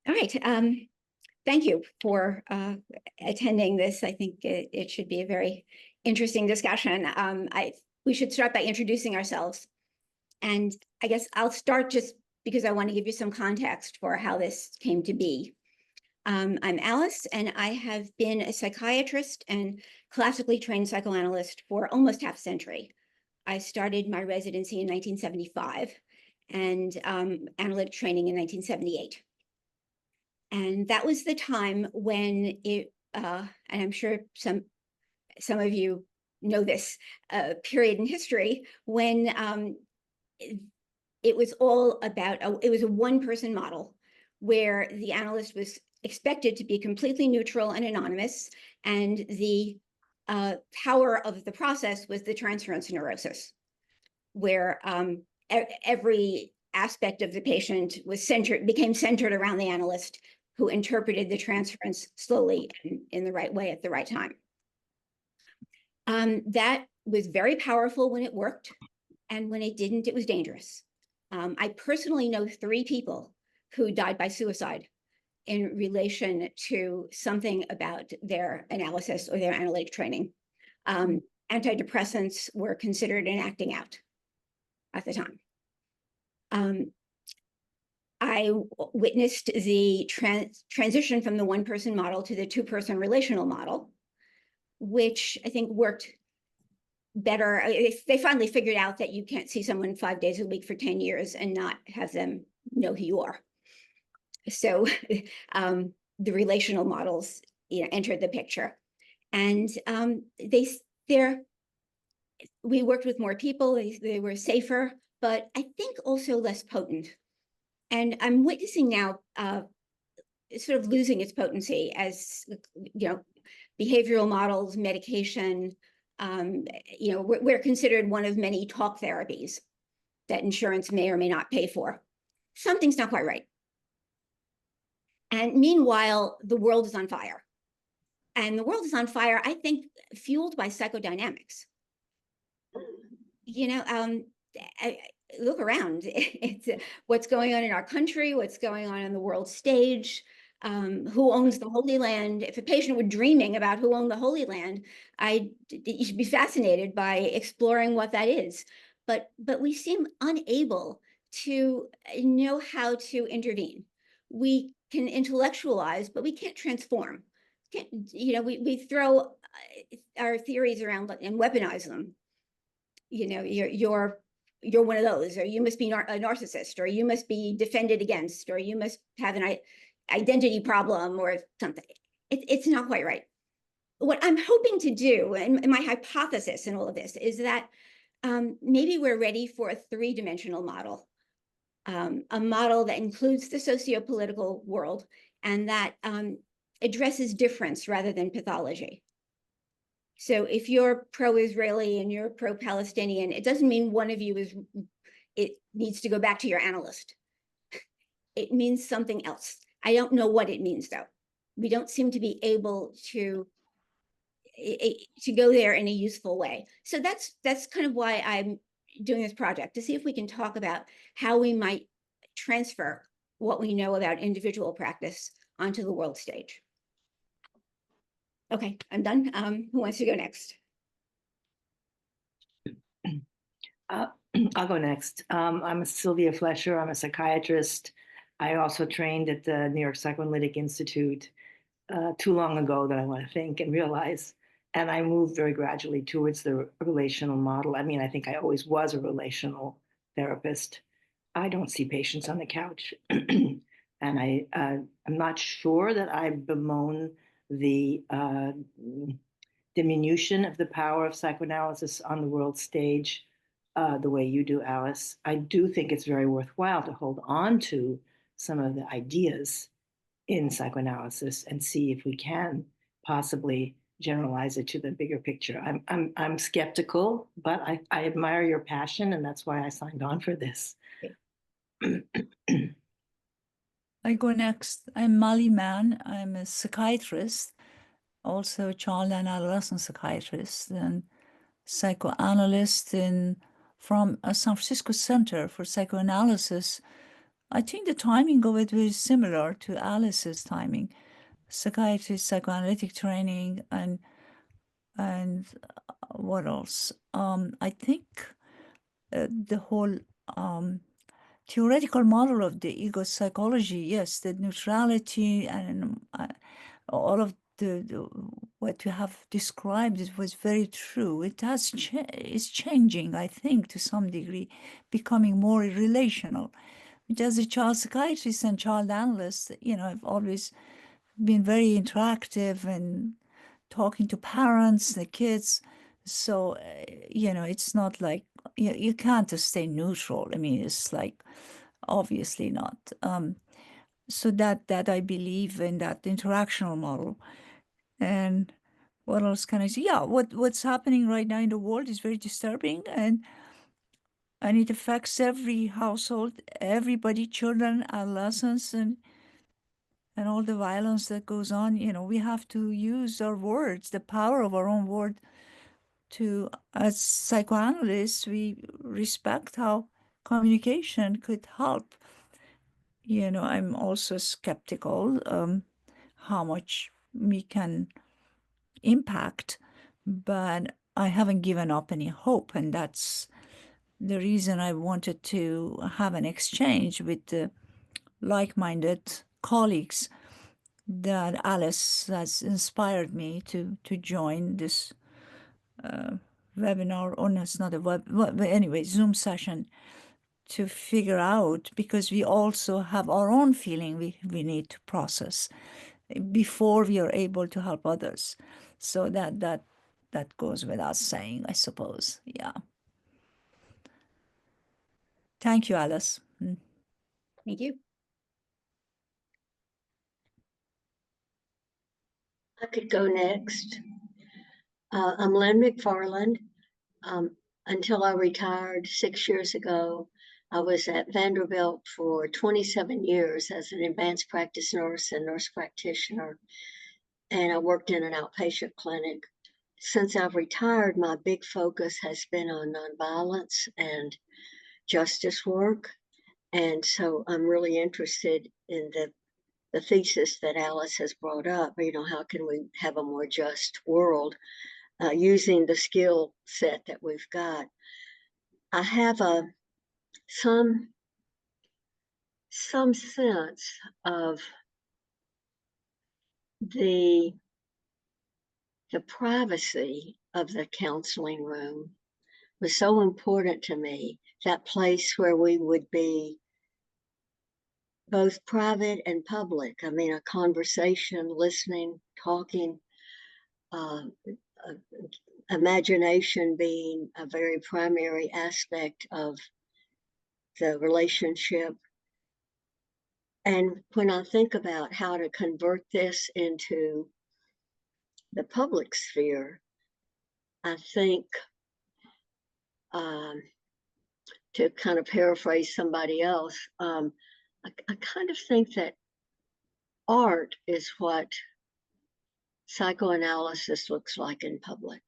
All right. Thank you for attending this. I think it should be a very interesting discussion. We should start by introducing ourselves. And I guess I'll start just because I want to give you some context for how this came to be. I'm Alice, and I have been a psychiatrist and classically trained psychoanalyst for almost half a century. I started my residency in 1975 and analytic training in 1978. And that was the time when it, and I'm sure some of you know this period in history, when it was all about, it was a one-person model where the analyst was expected to be completely neutral and anonymous, and the power of the process was the transference neurosis, where every aspect of the patient was became centered around the analyst, who interpreted the transference slowly and in the right way at the right time. That was very powerful when it worked, and when it didn't, it was dangerous. I personally know 3 people who died by suicide in relation to something about their analysis or their analytic training. Antidepressants were considered an acting out at the time. I witnessed the transition from the one-person model to the 2-person relational model, which I think worked better. They finally figured out that you can't see someone 5 days a week for 10 years and not have them know who you are. So the relational models, entered the picture, and we worked with more people. They were safer, but I think also less potent. And I'm witnessing now sort of losing its potency as, behavioral models, medication, we're considered one of many talk therapies that insurance may or may not pay for. Something's not quite right. And meanwhile, the world is on fire. And the world is on fire, I think, fueled by psychodynamics. Look around. It's what's going on in our country, what's going on the world stage, who owns the Holy Land. If a patient were dreaming about who owned the Holy Land, you should be fascinated by exploring what that is. But we seem unable to know how to intervene. We can intellectualize, but we can't transform. We throw our theories around and weaponize them. You're one of those, or you must be a narcissist, or you must be defended against, or you must have an identity problem or something. It's not quite right. What I'm hoping to do, and my hypothesis in all of this, is that maybe we're ready for a 3-dimensional model, a model that includes the socio-political world and that addresses difference rather than pathology. So if you're pro-Israeli and you're pro-Palestinian, it doesn't mean one of you needs to go back to your analyst. It means something else. I don't know what it means, though. We don't seem to be able to go there in a useful way. So that's kind of why I'm doing this project, to see if we can talk about how we might transfer what we know about individual practice onto the world stage. Okay, I'm done. Who wants to go next? I'll go next. I'm Sylvia Flesher. I'm a psychiatrist. I also trained at the New York Psychoanalytic Institute too long ago that I want to think and realize. And I moved very gradually towards the relational model. I mean, I think I always was a relational therapist. I don't see patients on the couch. And I'm not sure that I bemoan the diminution of the power of psychoanalysis on the world stage the way you do, Alice. I do think it's very worthwhile to hold on to some of the ideas in psychoanalysis and see if we can possibly generalize it to the bigger picture. I'm skeptical, but I admire your passion, and that's why I signed on for this. I go next. I'm Molly Mann. I'm a psychiatrist, also a child and adolescent psychiatrist and psychoanalyst from a San Francisco Center for Psychoanalysis. I think the timing of it was similar to Alice's timing, psychiatry, psychoanalytic training, and what else? I think the whole theoretical model of the ego psychology, yes, the neutrality and all of what you have described, it was very true. It has it's changing, I think, to some degree, becoming more relational. Which as a child psychiatrist and child analyst, I've always been very interactive and talking to parents, the kids. So, it's not like you can't just stay neutral. I mean, it's like obviously not. So that I believe in that interactional model. And what else can I say? Yeah, what's happening right now in the world is very disturbing, and it affects every household, everybody, children, adolescents, and all the violence that goes on. We have to use our words, the power of our own word, to, as psychoanalysts, we respect how communication could help. I'm also skeptical how much we can impact, but I haven't given up any hope, and that's the reason I wanted to have an exchange with the like-minded colleagues that Alice has inspired me to join this webinar. Oh, no, it's not a but anyway, Zoom session, to figure out, because we also have our own feeling we need to process before we are able to help others. So that goes without saying, I suppose. Yeah. Thank you, Alice. Thank you. I could go next. I'm Lynn McFarland. Until I retired 6 years ago, I was at Vanderbilt for 27 years as an advanced practice nurse and nurse practitioner, and I worked in an outpatient clinic. Since I've retired, my big focus has been on nonviolence and justice work, and so I'm really interested in the thesis that Alice has brought up. How can we have a more just world using the skill set that we've got? I have some sense of the privacy of the counseling room was so important to me. That place where we would be both private and public. I mean, a conversation, listening, talking, imagination being a very primary aspect of the relationship. And when I think about how to convert this into the public sphere, I think, to kind of paraphrase somebody else, I kind of think that art is what psychoanalysis looks like in public.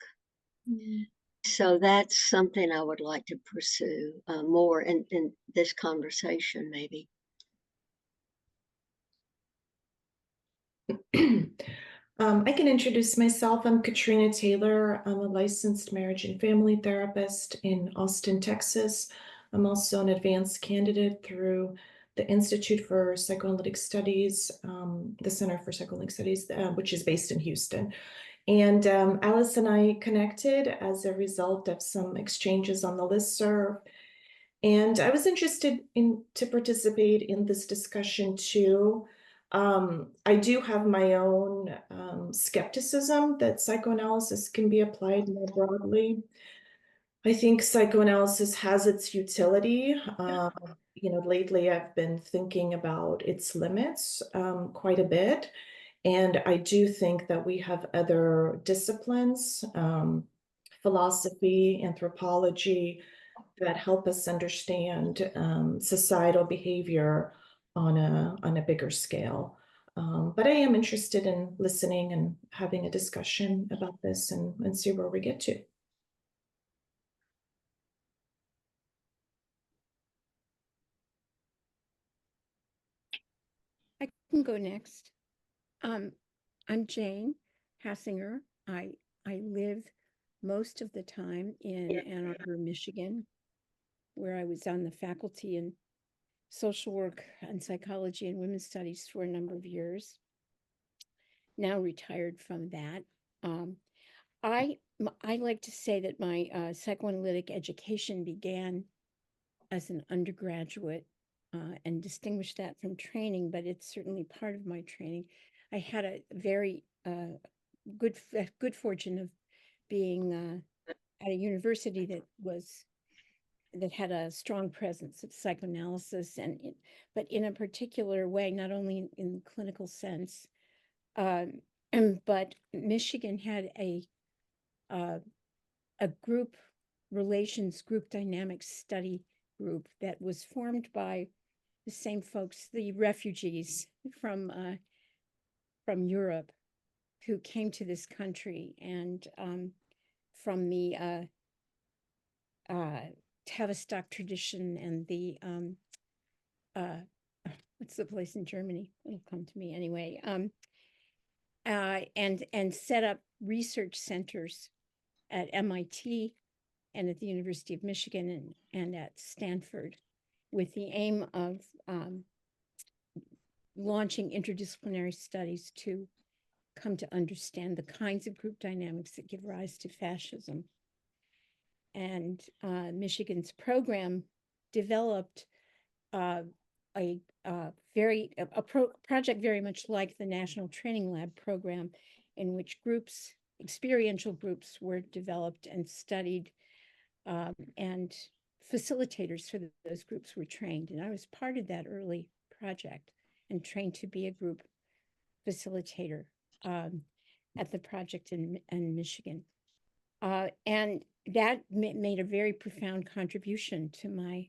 So that's something I would like to pursue more in this conversation, maybe. I can introduce myself. I'm Katrina Taylor. I'm a licensed marriage and family therapist in Austin, Texas. I'm also an advanced candidate through the Institute for Psychoanalytic Studies, the Center for Psychoanalytic Studies, which is based in Houston. And Alice and I connected as a result of some exchanges on the listserv. And I was interested to participate in this discussion too. I do have my own skepticism that psychoanalysis can be applied more broadly. I think psychoanalysis has its utility. Lately I've been thinking about its limits quite a bit. And I do think that we have other disciplines, philosophy, anthropology, that help us understand societal behavior on a bigger scale. But I am interested in listening and having a discussion about this and see where we get to. can go next. I'm Jane Hassinger. I live most of the time in Ann Arbor, Michigan, where I was on the faculty in social work and psychology and women's studies for a number of years. Now retired from that. I like to say that my psychoanalytic education began as an undergraduate and distinguish that from training, but it's certainly part of my training. I had a very good fortune of being at a university that had a strong presence of psychoanalysis, but in a particular way, not only in the clinical sense, but Michigan had a group relations, group dynamics study group that was formed by the same folks, the refugees from Europe who came to this country, and from the Tavistock tradition and the what's the place in Germany? It'll come to me anyway. And set up research centers at MIT and at the University of Michigan and at Stanford, with the aim of launching interdisciplinary studies to come to understand the kinds of group dynamics that give rise to fascism. And Michigan's program developed a project very much like the National Training Lab program, in which experiential groups were developed and studied, and facilitators for those groups were trained. And I was part of that early project and trained to be a group facilitator at the project in Michigan. And that made a very profound contribution to my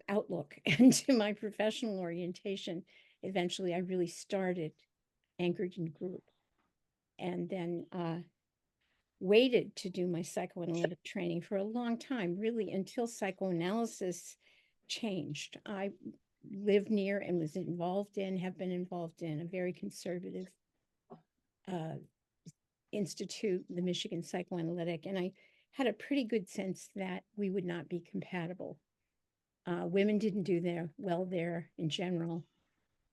outlook and to my professional orientation. Eventually, I really started anchored in group, and then waited to do my psychoanalytic training for a long time, really until psychoanalysis changed. I lived near and was involved in, have been involved in, a very conservative institute, the Michigan Psychoanalytic, and I had a pretty good sense that we would not be compatible. Women didn't do well there in general,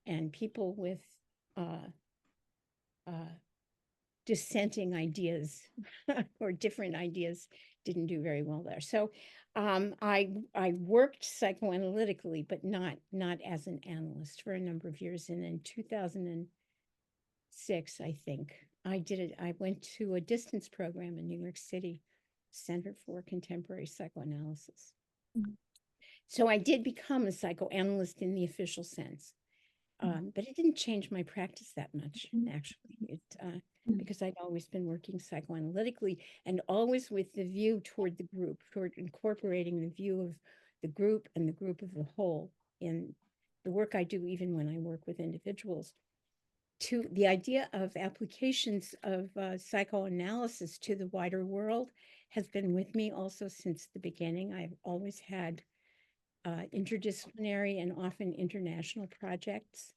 and people with dissenting ideas or different ideas didn't do very well there. So I worked psychoanalytically, but not as an analyst for a number of years. And in 2006, I think, I went to a distance program in New York City, Center for Contemporary Psychoanalysis. So I did become a psychoanalyst in the official sense, but it didn't change my practice that much, actually. Because I'd always been working psychoanalytically, and always with the view toward the group, toward incorporating the view of the group and the group of the whole in the work I do, even when I work with individuals. To the idea of applications of psychoanalysis to the wider world has been with me also since the beginning. I've always had interdisciplinary and often international projects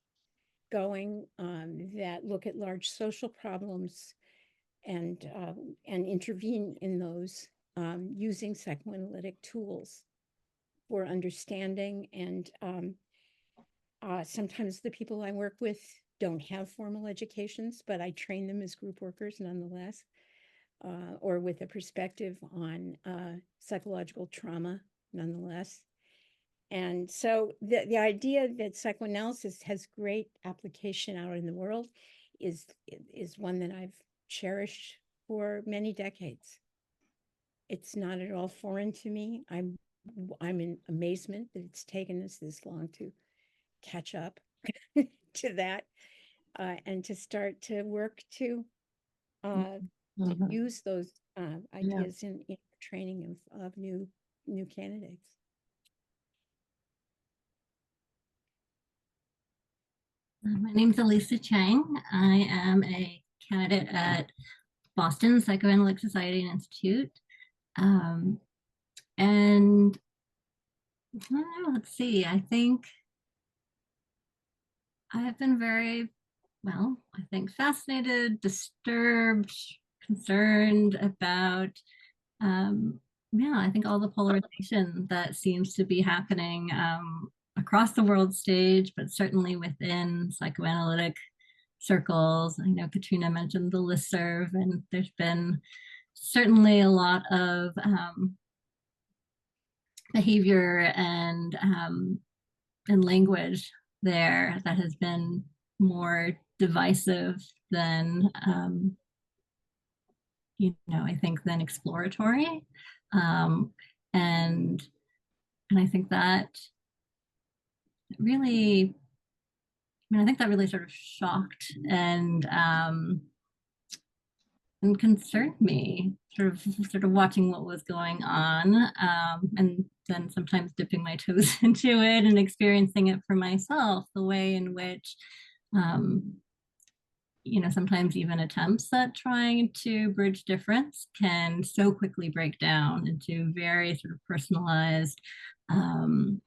going that look at large social problems and intervene in those using psychoanalytic tools for understanding. And sometimes the people I work with don't have formal educations, but I train them as group workers nonetheless, or with a perspective on psychological trauma nonetheless. And so the idea that psychoanalysis has great application out in the world is one that I've cherished for many decades. It's not at all foreign to me. I'm in amazement that it's taken us this long to catch up to that, and to start to work to use those ideas in training of new candidates. My name's Elisa Chang. I am a candidate at Boston Psychoanalytic Society and Institute. And I don't know, let's see, I think I've been very, well, I think fascinated, disturbed, concerned about, yeah, I think all the polarization that seems to be happening across the world stage, but certainly within psychoanalytic circles. I know Katrina mentioned the listserv, and there's been certainly a lot of behavior and language there that has been more divisive than I think than exploratory, and I think that really, I think that really sort of shocked and concerned me, sort of watching what was going on, and then sometimes dipping my toes into it and experiencing it for myself, the way in which sometimes even attempts at trying to bridge difference can so quickly break down into very sort of personalized and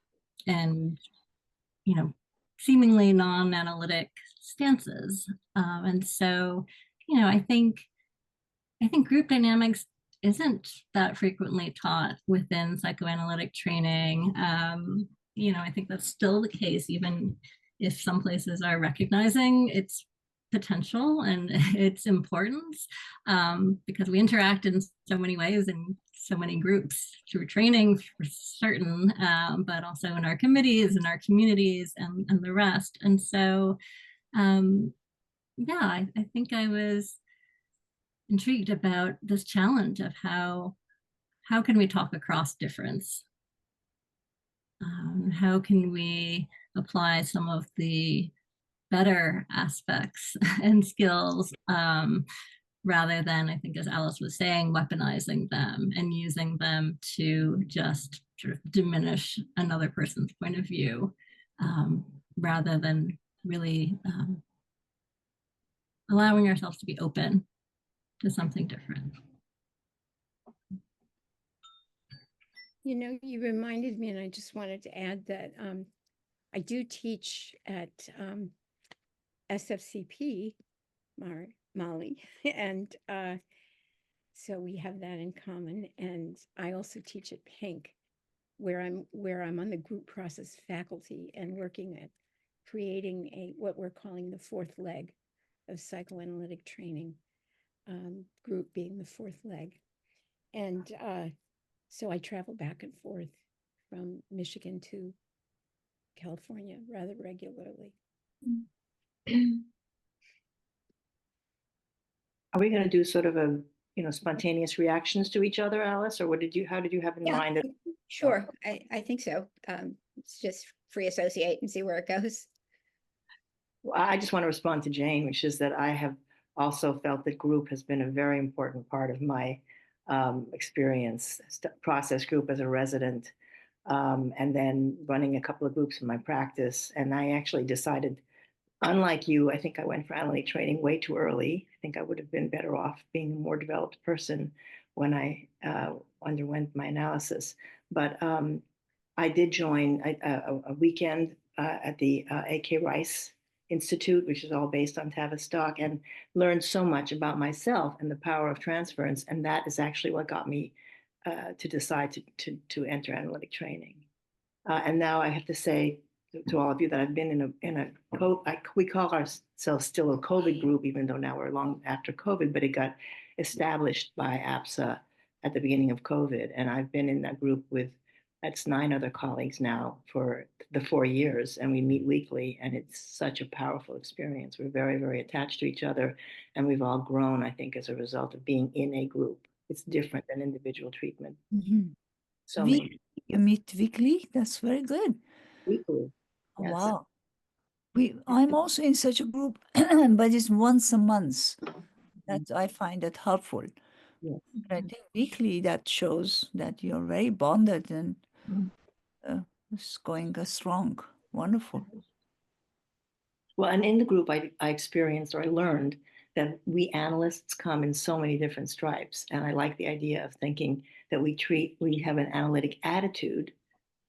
seemingly non-analytic stances, and so I think group dynamics isn't that frequently taught within psychoanalytic training. I think that's still the case, even if some places are recognizing its potential and its importance, because we interact in so many ways in so many groups through training for certain, but also in our committees and our communities and the rest. And so, yeah, I think I was intrigued about this challenge of how can we talk across difference? How can we apply some of the better aspects and skills, rather than, I think, as Alice was saying, weaponizing them and using them to just sort of diminish another person's point of view, rather than really allowing ourselves to be open to something different. You reminded me, and I just wanted to add that I do teach at SFCP, Molly, and so we have that in common. And I also teach at Pink, where I'm on the group process faculty and working at creating what we're calling the fourth leg of psychoanalytic training, group being the fourth leg. And so I travel back and forth from Michigan to California rather regularly. Are we going to do sort of a spontaneous reactions to each other, Alice, or how did you have in mind that? Sure, I think so. It's just free associate and see where it goes. Well, I just want to respond to Jane, which is that I have also felt that group has been a very important part of my experience, process group as a resident, and then running a couple of groups in my practice. And I actually decided, unlike you, I think I went for analytic training way too early. I think I would have been better off being a more developed person when I underwent my analysis. But I did join a weekend at the A.K. Rice Institute, which is all based on Tavistock, and learned so much about myself and the power of transference. And that is actually what got me to decide to enter analytic training. And now I have to say to all of you that I've been we call ourselves still a COVID group, even though now we're long after COVID, but it got established by APSA at the beginning of COVID. And I've been in that group that's 9 other colleagues now for the 4 years, and we meet weekly, and it's such a powerful experience. We're very, very attached to each other, and we've all grown, I think, as a result of being in a group. It's different than individual treatment. Mm-hmm. So you meet weekly? That's very good. Weekly. Yes. Wow. I'm also in such a group, but it's once a month. That I find that helpful. Yes. But I think weekly, that shows that you're very bonded and it's going strong. Wonderful. Well, and in the group, I experienced, or I learned, that we analysts come in so many different stripes. And I like the idea of thinking that we have an analytic attitude,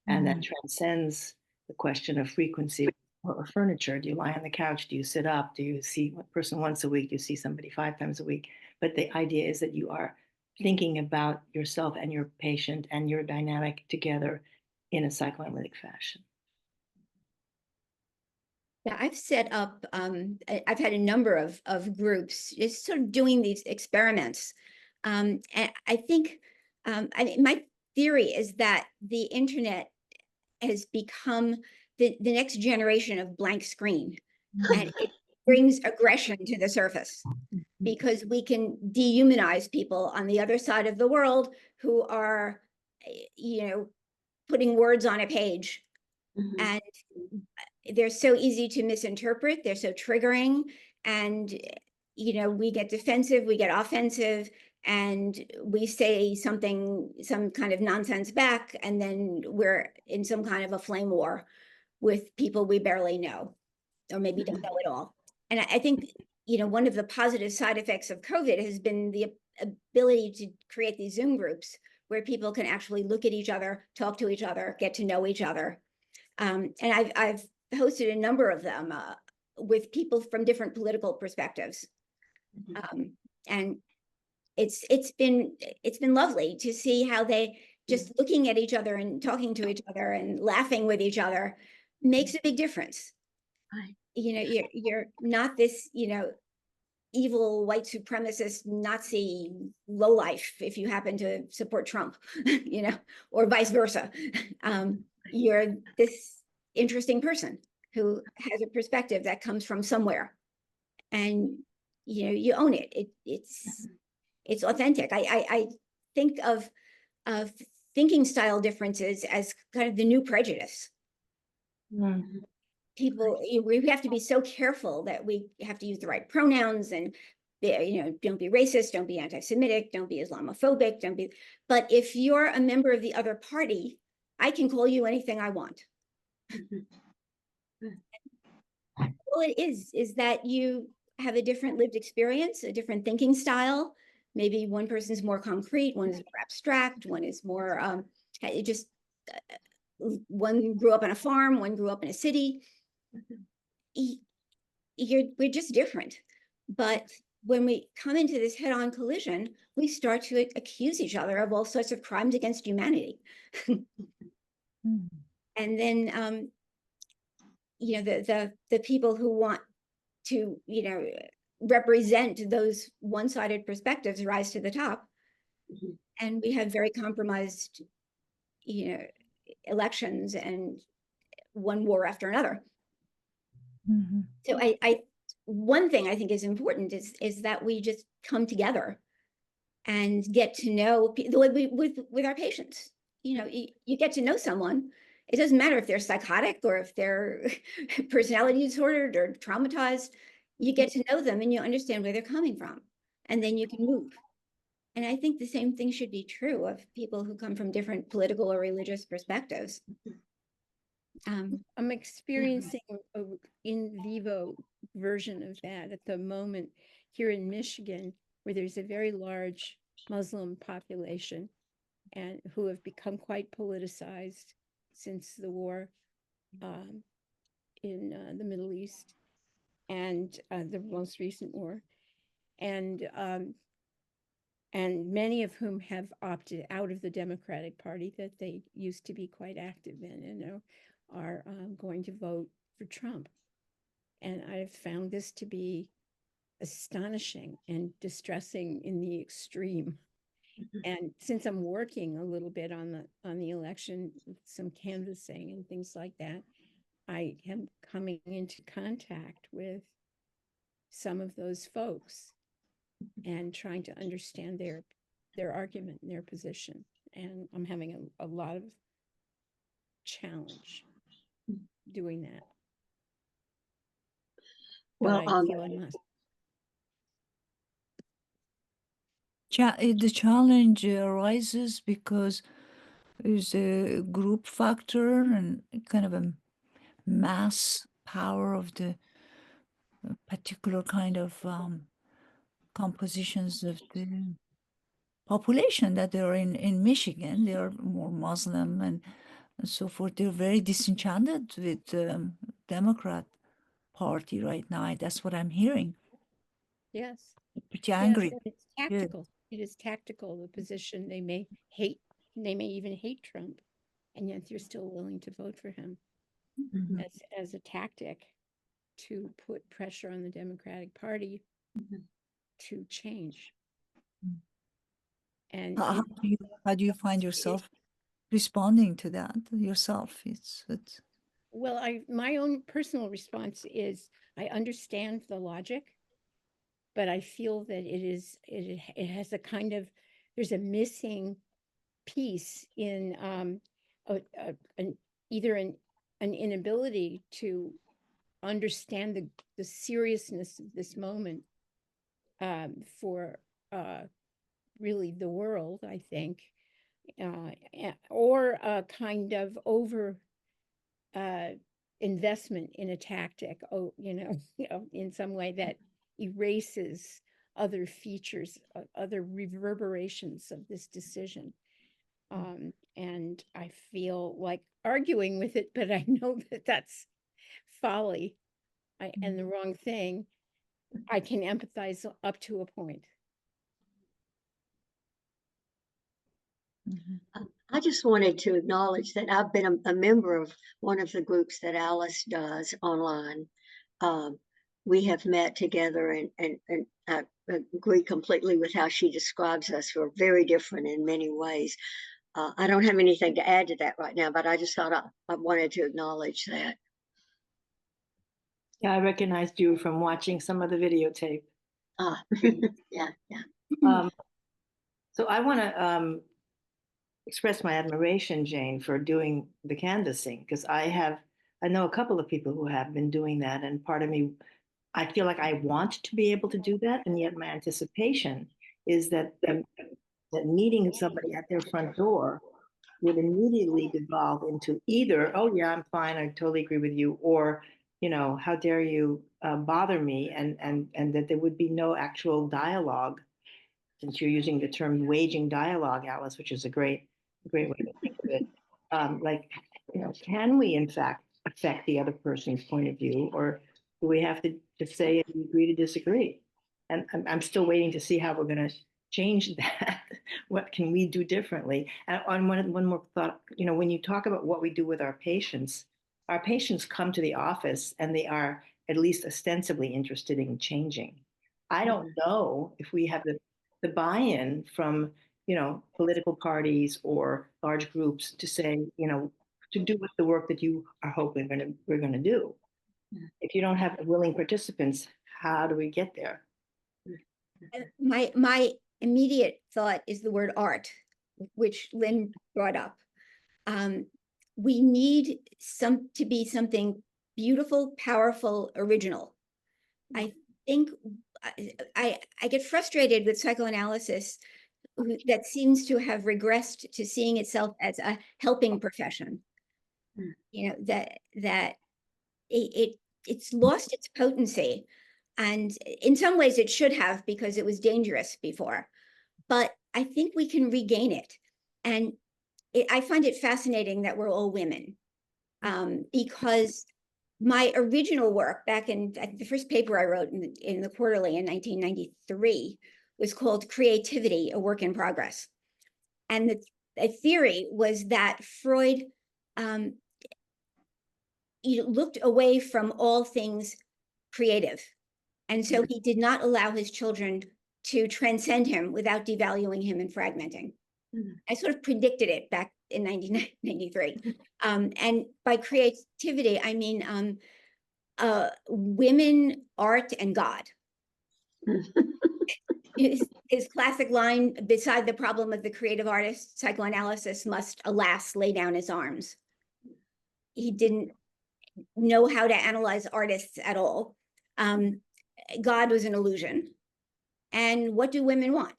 and that transcends the question of frequency, or furniture? Do you lie on the couch? Do you sit up? Do you see a person once a week? Do you see somebody 5 times a week? But the idea is that you are thinking about yourself and your patient and your dynamic together in a psychoanalytic fashion. Yeah, I've set up, I've had a number of groups just sort of doing these experiments. And I think, I mean, my theory is that the internet has become the next generation of blank screen, and it brings aggression to the surface because we can dehumanize people on the other side of the world who are, you know, putting words on a page. Mhm. And they're so easy to misinterpret. They're so triggering. And, you know, we get defensive, we get offensive, and we say something, some kind of nonsense back. And then we're in some kind of a flame war with people we barely know, or maybe don't know at all. And I think, you know, one of the positive side effects of COVID has been the ability to create these Zoom groups where people can actually look at each other, talk to each other, get to know each other. And I've hosted a number of them with people from different political perspectives. And it's been lovely to see how they just looking at each other and talking to each other and laughing with each other makes a big difference. Right. You know, you're not this, you know, evil white supremacist Nazi lowlife if you happen to support Trump, you know, or vice versa. You're this interesting person who has a perspective that comes from somewhere, and you know, you own it. It's authentic. I think of thinking style differences as kind of the new prejudice. People, we have to be so careful that we have to use the right pronouns and, you know, don't be racist, don't be anti-Semitic, don't be Islamophobic, don't be, but if you're a member of the other party, I can call you anything I want. All it is that you have a different lived experience, a different thinking style. Maybe one person's more concrete, one is more abstract, one is more, it just, one grew up on a farm, one grew up in a city. We're just different. But when we come into this head-on collision, we start to accuse each other of all sorts of crimes against humanity. And then, you know, the people who want to, you know, represent those one-sided perspectives rise to the top. And we have very compromised, you know, elections and one war after another. So one thing I think is important is that we just come together and get to know with our patients. You know, you get to know someone. It doesn't matter if they're psychotic or if they're personality disordered or traumatized. You get to know them and you understand where they're coming from, and then you can move. And I think the same thing should be true of people who come from different political or religious perspectives. I'm experiencing an in vivo version of that at the moment here in Michigan, where there's a very large Muslim population and who have become quite politicized since the war in the Middle East and the most recent war, and many of whom have opted out of the Democratic Party that they used to be quite active in, and now are going to vote for Trump. And I've found this to be astonishing and distressing in the extreme. And since I'm working a little bit on the election, some canvassing and things like that, I am coming into contact with some of those folks and trying to understand their argument and their position. And I'm having a lot of challenge doing that. Well, but I feel I must. The challenge arises because there's a group factor and kind of a mass power of the particular kind of compositions of the population that are in Michigan. They are more Muslim and so forth. They're very disenchanted with Democrat Party right now. That's what I'm hearing. Yes. Pretty Yes, angry. and it's tactical. It is tactical, the position. They may even hate Trump, and yet they're still willing to vote for him Mhm. as a tactic to put pressure on the Democratic Party to change. And How do you find yourself responding to that yourself? It's well, my own personal response is I understand the logic, but I feel that it has a kind of, there's a missing piece in either an inability to understand the seriousness of this moment for really the world, I think, or a kind of over investment in a tactic, in some way that erases other features, other reverberations of this decision. And I feel like arguing with it, but I know that that's folly and the wrong thing. I can empathize up to a point. I just wanted to acknowledge that I've been a member of one of the groups that Alice does online. We have met together, and I agree completely with how she describes us. We're very different in many ways. I don't have anything to add to that right now, but I just thought I wanted to acknowledge that. Yeah, I recognized you from watching some of the videotape. Yeah, yeah. So I want to express my admiration, Jane, for doing the canvassing, because I know a couple of people who have been doing that, and part of me, I feel like I want to be able to do that, and yet my anticipation is that meeting somebody at their front door would immediately devolve into either, oh yeah, I'm fine, I totally agree with you, or how dare you bother me, and that there would be no actual dialogue, since you're using the term waging dialogue, Alice, which is a great way to think of it. Can we in fact affect the other person's point of view, or do we have to say we agree to disagree? And I'm still waiting to see how we're going to change that. What can we do differently? And on one more thought, when you talk about what we do with our patients come to the office and they are at least ostensibly interested in changing. I don't know if we have the buy-in from political parties or large groups to say, to do the work that you are hoping we're going to do. If you don't have willing participants, how do we get there? My immediate thought is the word art, which Lynn brought up. We need to be something beautiful, powerful, original. I think I get frustrated with psychoanalysis that seems to have regressed to seeing itself as a helping profession. That it's lost its potency, and in some ways it should have, because it was dangerous before. But I think we can regain it, and I find it fascinating that we're all women, because my original work back in the first paper I wrote in the Quarterly in 1993 was called Creativity, a Work in Progress. And the theory was that Freud looked away from all things creative. And so he did not allow his children to transcend him without devaluing him and fragmenting. I sort of predicted it back in 1993. And by creativity, I mean women, art, and God. His classic line, beside the problem of the creative artist, psychoanalysis must, alas, lay down its arms. He didn't know how to analyze artists at all. God was an illusion. And what do women want?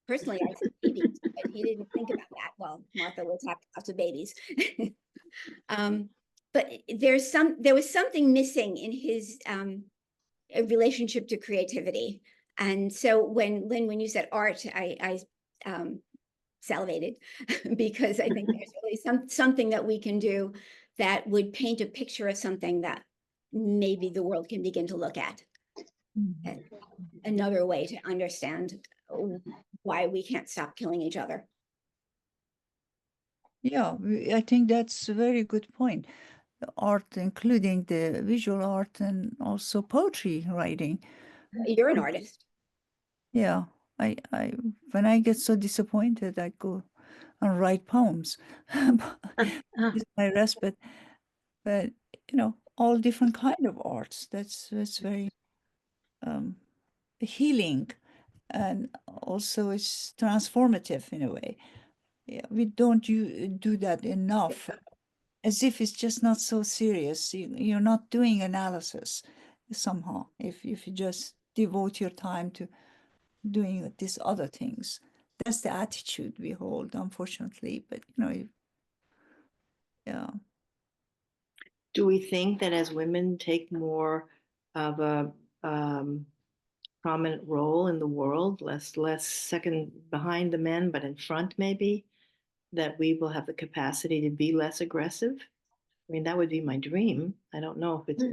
Personally, I said babies, but he didn't think about that. Well, Martha was having lots of babies. But there was something missing in his relationship to creativity. And so when you said art, I salivated because I think there's really something that we can do that would paint a picture of something that maybe the world can begin to look at. Mhm. Another way to understand why we can't stop killing each other. Yeah, I think that's a very good point. The art, including the visual art and also poetry writing. You're an artist. Yeah, when I get so disappointed, I go and write poems. It's my respite. But all different kind of arts. That's very um, healing, and also it's transformative in a way. Yeah, we don't do that enough, as if it's just not so serious. You're not doing analysis somehow if you just devote your time to doing these other things. That's the attitude we hold, unfortunately. But yeah. Do we think that as women take more of a prominent role in the world, less second behind the men, but in front maybe, that we will have the capacity to be less aggressive? I mean, that would be my dream. I don't know if it's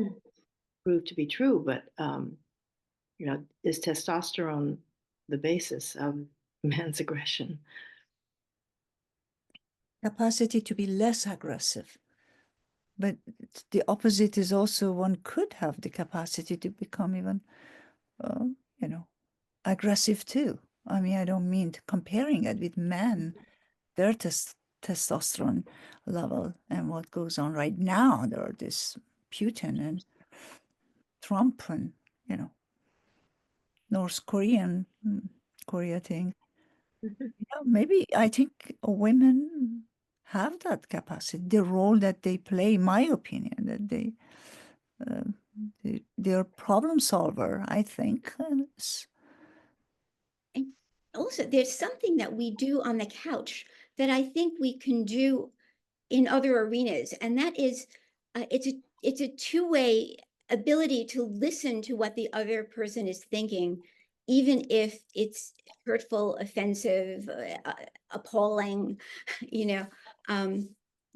proved to be true, but is testosterone the basis of men's aggression? Capacity to be less aggressive. But the opposite is also one could have the capacity to become even, aggressive too. I mean, I don't mean comparing it with men, their testosterone level and what goes on right now. There are this Putin and Trump and, North Korea thing. Yeah, maybe I think women have that capacity, the role that they play, in my opinion, that they're problem solver, I think. And And also, there's something that we do on the couch that I think we can do in other arenas, and that is, it's a two-way ability to listen to what the other person is thinking, even if it's hurtful, offensive, appalling.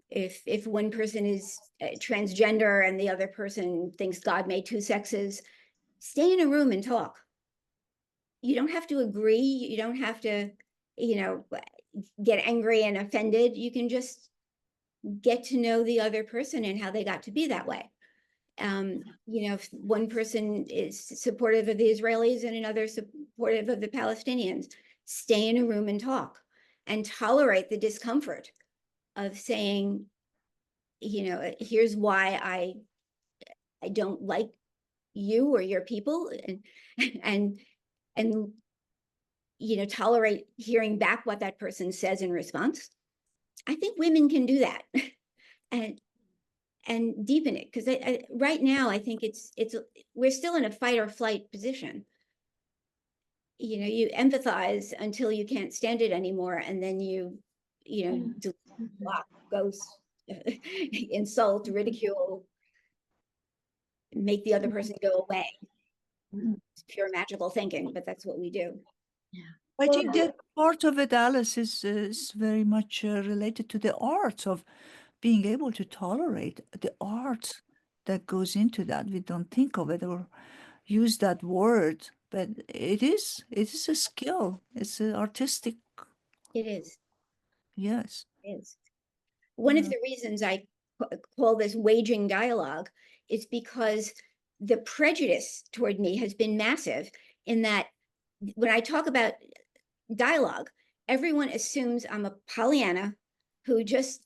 If one person is transgender and the other person thinks God made two sexes, stay in a room and talk. You don't have to agree. You don't have to, get angry and offended. You can just get to know the other person and how they got to be that way. If one person is supportive of the Israelis and another supportive of the Palestinians, stay in a room and talk and tolerate the discomfort of saying, here's why I don't like you or your people, and tolerate hearing back what that person says in response. I think women can do that and deepen it, because right now I think we're still in a fight or flight position. You empathize until you can't stand it anymore, and then you block, ghost, insult, ridicule, make the other person go away. It's pure magical thinking, but that's what we do. I think that part of it, Alice, is very much related to the art of being able to tolerate the art that goes into that. We don't think of it or use that word, but it is a skill. It's an artistic. It is. Yes. It is. One of the reasons I call this waging dialogue is because the prejudice toward me has been massive, in that when I talk about dialogue, everyone assumes I'm a Pollyanna who just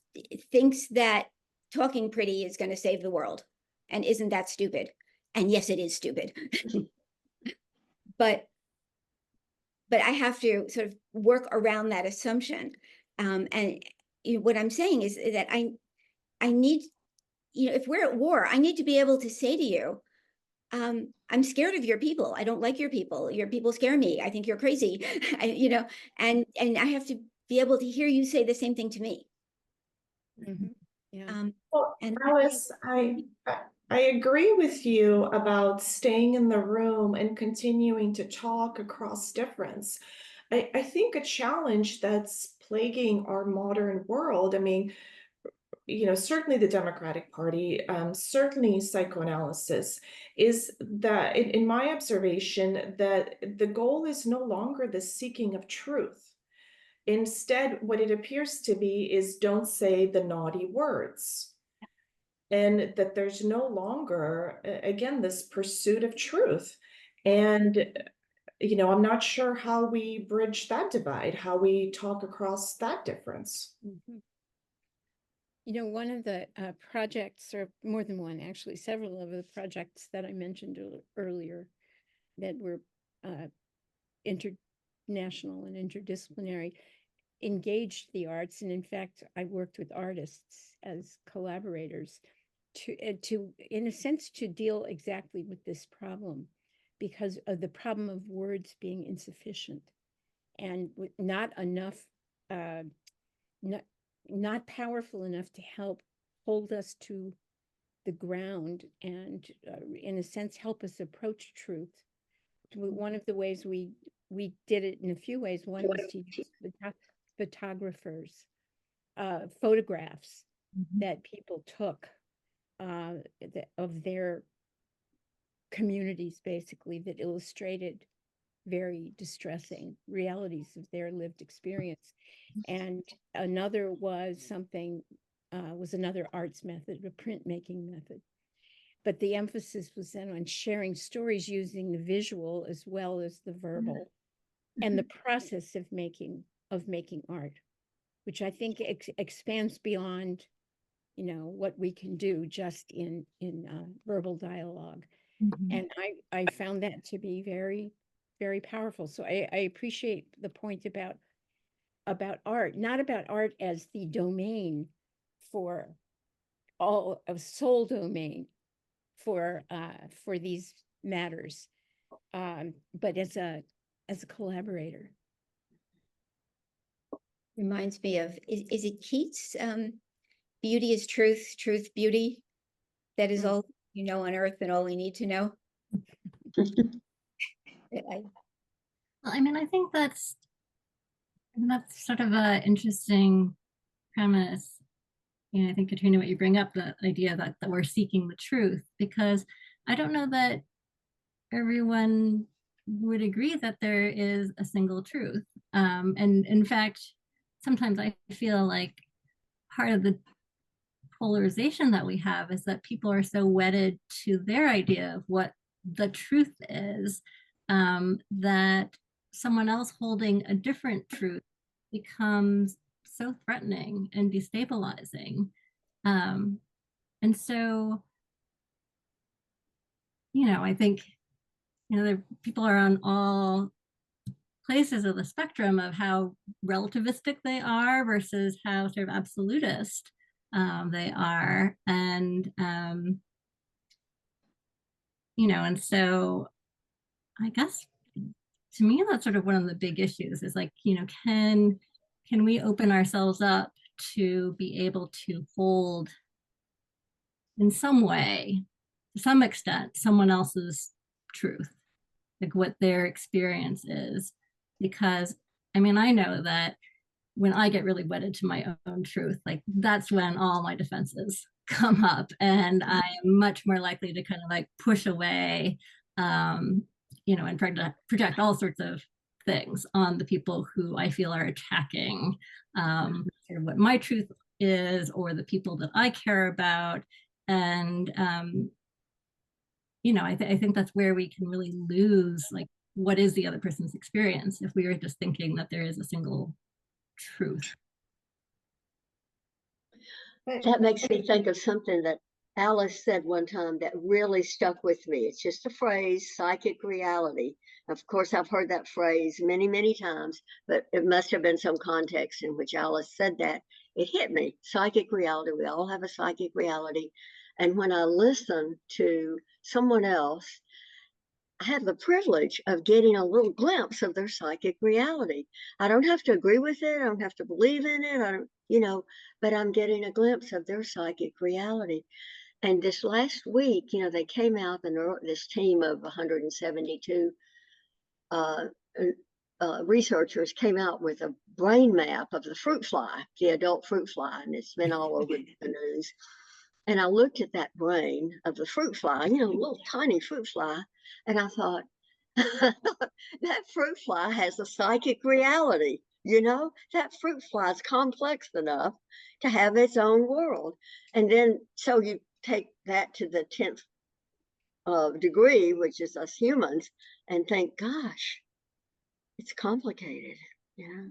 thinks that talking pretty is going to save the world. And isn't that stupid? And yes, it is stupid. but I have to sort of work around that assumption. And what I'm saying is that I need, if we're at war, I need to be able to say to you, I'm scared of your people. I don't like your people. Your people scare me. I think you're crazy. And I have to be able to hear you say the same thing to me. Yeah. Well, And Alice, I agree with you about staying in the room and continuing to talk across difference. I think a challenge that's plaguing our modern world, I mean, certainly the Democratic Party, certainly psychoanalysis, is that, in my observation, that the goal is no longer the seeking of truth. Instead, what it appears to be is don't say the naughty words. And that there's no longer, again, this pursuit of truth. And, I'm not sure how we bridge that divide, how we talk across that difference. Mhm. One of the projects, or more than one, actually, several of the projects that I mentioned earlier that were international and interdisciplinary engaged the arts. And in fact, I worked with artists as collaborators to, in a sense, to deal exactly with this problem, because of the problem of words being insufficient and not enough, not powerful enough to help hold us to the ground and, in a sense, help us approach truth. One of the ways we did it in a few ways. One was to use photographers, photographs that people took of their communities, basically, that illustrated very distressing realities of their lived experience. And another was another arts method, a printmaking method. But the emphasis was then on sharing stories using the visual as well as the verbal, and the process of making art, which I think expands beyond, what we can do just in verbal dialogue. And I found that to be very, very powerful. So I appreciate the point about art, not about art as the domain for all of sole domain for these matters, but as a collaborator. Reminds me of, is it Keats? Beauty is truth, truth, beauty. That is all you know on earth and all we need to know. Well, I mean, I think that's sort of an interesting premise. I think, Katrina, what you bring up, the idea that we're seeking the truth, because I don't know that everyone would agree that there is a single truth. And in fact, sometimes I feel like part of the polarization that we have is that people are so wedded to their idea of what the truth is, that someone else holding a different truth becomes so threatening and destabilizing. And so, I think, people are on all places of the spectrum of how relativistic they are versus how sort of absolutist they are. And, and so I guess to me, that's sort of one of the big issues is like, can we open ourselves up to be able to hold in some way, to some extent, someone else's truth, like what their experience is? Because I mean, I know that when I get really wedded to my own truth, like that's when all my defenses come up, and I am much more likely to kind of like push away, and project all sorts of things on the people who I feel are attacking sort of what my truth is, or the people that I care about. And I think that's where we can really lose, like, what is the other person's experience if we are just thinking that there is a single truth. That makes me think of something that Alice said one time that really stuck with me. It's just a phrase, psychic reality. Of course, I've heard that phrase many, many times, but it must have been some context in which Alice said that. It hit me. Psychic reality. We all have a psychic reality. And when I listen to someone else, I have the privilege of getting a little glimpse of their psychic reality. I don't have to agree with it. I don't have to believe in it. I don't, but I'm getting a glimpse of their psychic reality. And this last week, they came out, and this team of 172 researchers came out with a brain map of the fruit fly, the adult fruit fly, and it's been all over the news. And I looked at that brain of the fruit fly, you know, little tiny fruit fly, and I thought, that fruit fly has a psychic reality. You know, that fruit fly is complex enough to have its own world. And then, so you take that to the 10th degree, which is us humans, and think, gosh, it's complicated. Yeah.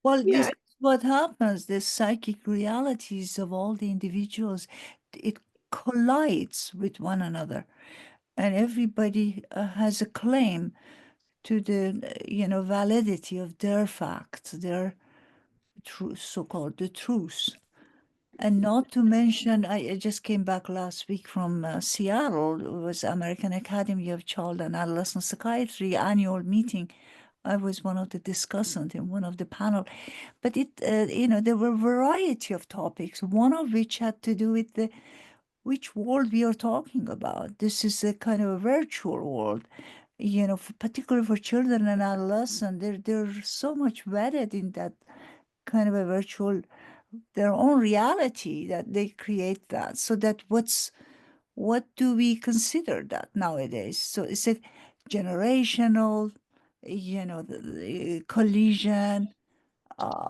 Well, this Yeah, is what happens. The psychic realities of all the individuals, it collides with one another, and everybody has a claim to the, validity of their facts, their truth, so-called the truth. And not to mention, I just came back last week from Seattle. It was American Academy of Child and Adolescent Psychiatry annual meeting. I was one of the discussants in one of the panel. But there were a variety of topics, one of which had to do with which world we are talking about. This is a kind of a virtual world, particularly for children and adolescents. They're so much wedded in that kind of a virtual, their own reality, that they create that. So that what do we consider that nowadays? So it's a generational, the collision,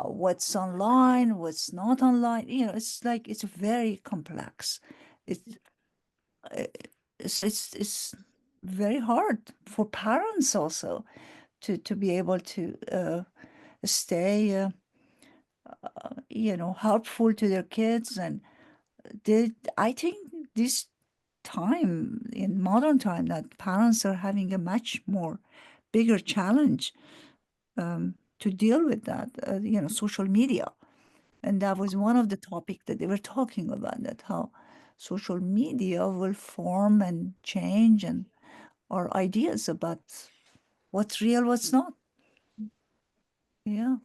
what's online, what's not online. It's like it's very complex. It's it's very hard for parents also to be able to stay helpful to their kids. And I think this time, in modern time, that parents are having a much more bigger challenge to deal with that, social media. And that was one of the topics that they were talking about, that how social media will form and change and our ideas about what's real, what's not. Yeah.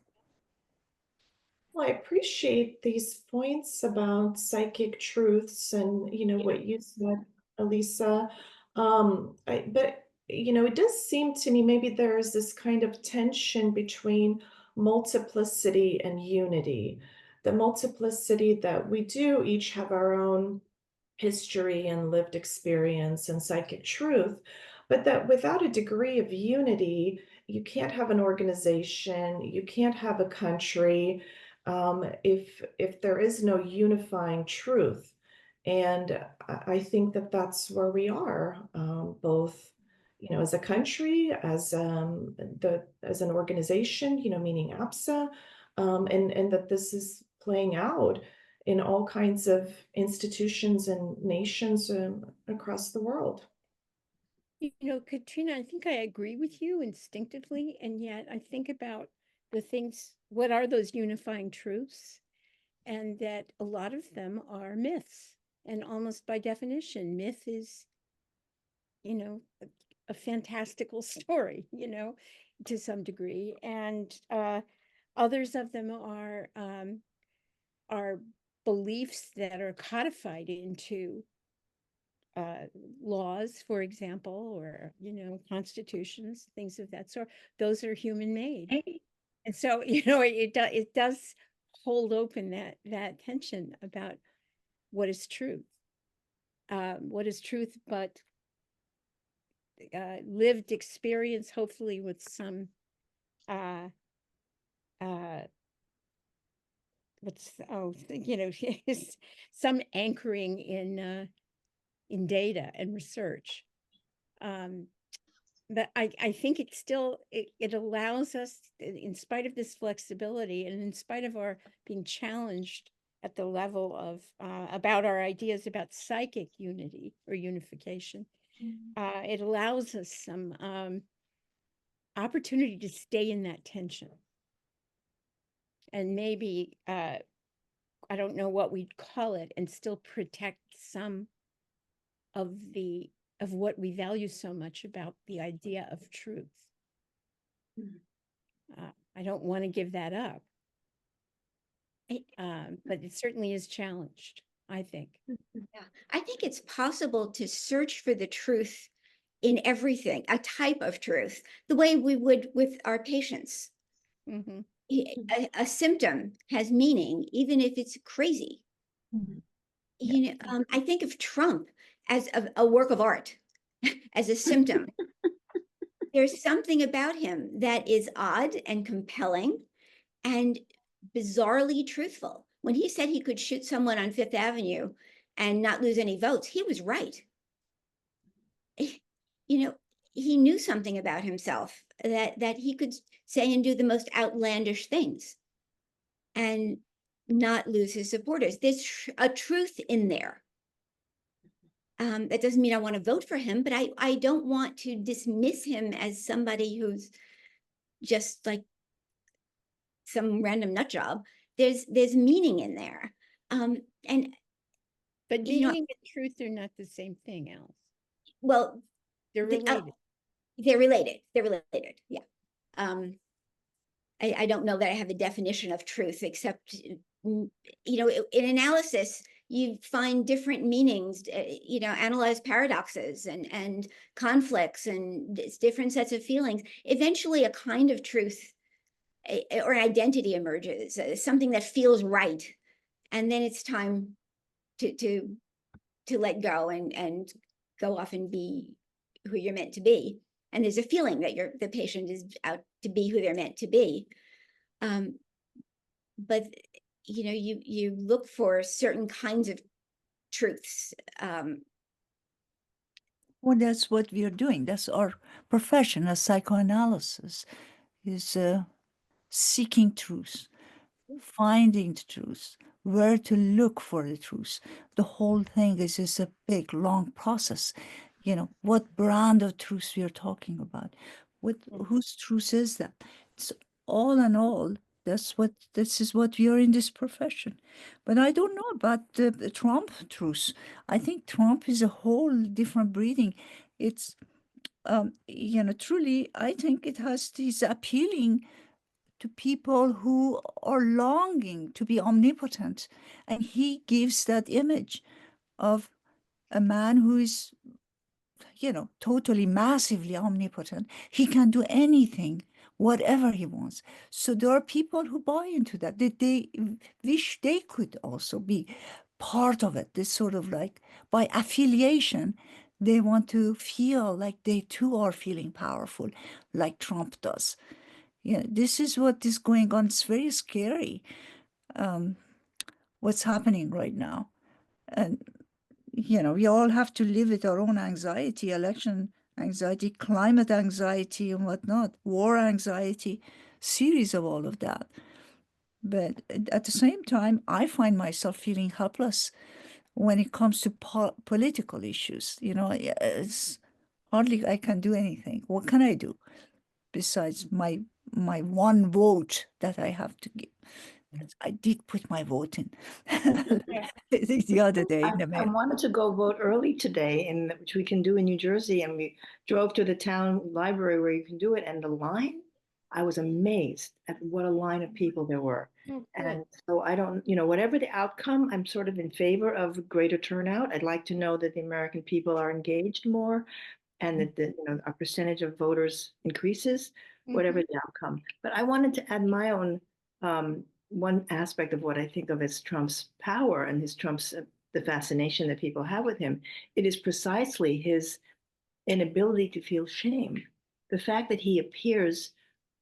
well, I appreciate these points about psychic truths and, what you said, Elisa. But, it does seem to me maybe there is this kind of tension between multiplicity and unity. The multiplicity that we do each have our own history and lived experience and psychic truth, but that without a degree of unity, you can't have an organization, you can't have a country, if there is no unifying truth. And I think that that's where we are, both, as a country, as as an organization, meaning APSA, and that this is playing out in all kinds of institutions and nations across the world. Katrina, I think I agree with you instinctively, and yet I think about the things, what are those unifying truths? And that a lot of them are myths. And almost by definition, myth is, a fantastical story, to some degree. And others of them are beliefs that are codified into laws, for example, or constitutions, things of that sort. Those are human made, and so it does hold open that tension about what is truth, but lived experience, hopefully with some uh some anchoring in data and research. But I think it still, it allows us, in spite of this flexibility and in spite of our being challenged at the level of about our ideas about psychic unity or unification, it allows us some opportunity to stay in that tension. And maybe, I don't know what we'd call it, and still protect some of what we value so much about the idea of truth. I don't want to give that up. But it certainly is challenged, I think. Yeah, I think it's possible to search for the truth in everything, a type of truth, the way we would with our patients. Mhm. A symptom has meaning, even if it's crazy. Mhm. You know, I think of Trump as a work of art, as a symptom. There's something about him that is odd and compelling and bizarrely truthful. When he said he could shoot someone on Fifth Avenue and not lose any votes, he was right. You know, he knew something about himself that he could say and do the most outlandish things and not lose his supporters. There's a truth in there. That doesn't mean I want to vote for him, but I don't want to dismiss him as somebody who's just like some random nut job. There's meaning in there. And But you know, meaning and truth are not the same thing, Alice. well, They're related. they're related. They're related. Yeah. I don't know that I have a definition of truth, except, you know, in analysis, you find different meanings, you know, analyze paradoxes and conflicts and different sets of feelings. Eventually, a kind of truth or an identity emerges, something that feels right. And then it's time to let go and go off and be who you're meant to be. And there's a feeling that the patient is out to be who they're meant to be. But you know, you look for certain kinds of truths. Well, that's what we are doing. That's our profession as psychoanalysis, is seeking truth, finding the truth, where to look for the truth. The whole thing is just a big, long process. You know, what brand of truth we are talking about? What, whose truth is that? It's all in all, this is what we are in this profession. But I don't know about the Trump truth. I think Trump is a whole different breeding. It's, you know, truly, I think it has this appealing to people who are longing to be omnipotent. And he gives that image of a man who is, you know, totally massively omnipotent. He can do anything, whatever he wants. So there are people who buy into that. They wish they could also be part of it. This sort of like by affiliation, they want to feel like they too are feeling powerful, like Trump does. Yeah, this is what is going on. It's very scary, what's happening right now. And, you know, we all have to live with our own anxiety, election anxiety, climate anxiety, and whatnot, war anxiety, series of all of that. But at the same time, I find myself feeling helpless when it comes to political issues. You know, it's hardly I can do anything. What can I do besides my one vote that I have to give? I did put my vote in the other day in the I mail. wanted to go vote early today, which we can do in New Jersey, and we drove to the town library where you can do it, and the line, I was amazed at what a line of people there were. Oh, good. And so I don't, you know, whatever the outcome, I'm sort of in favor of greater turnout. I'd like to know that the American people are engaged more and that the, you know, our percentage of voters increases, whatever the outcome. But I wanted to add my own one aspect of what I think of as Trump's power and the fascination that people have with him. It is precisely his inability to feel shame. The fact that he appears,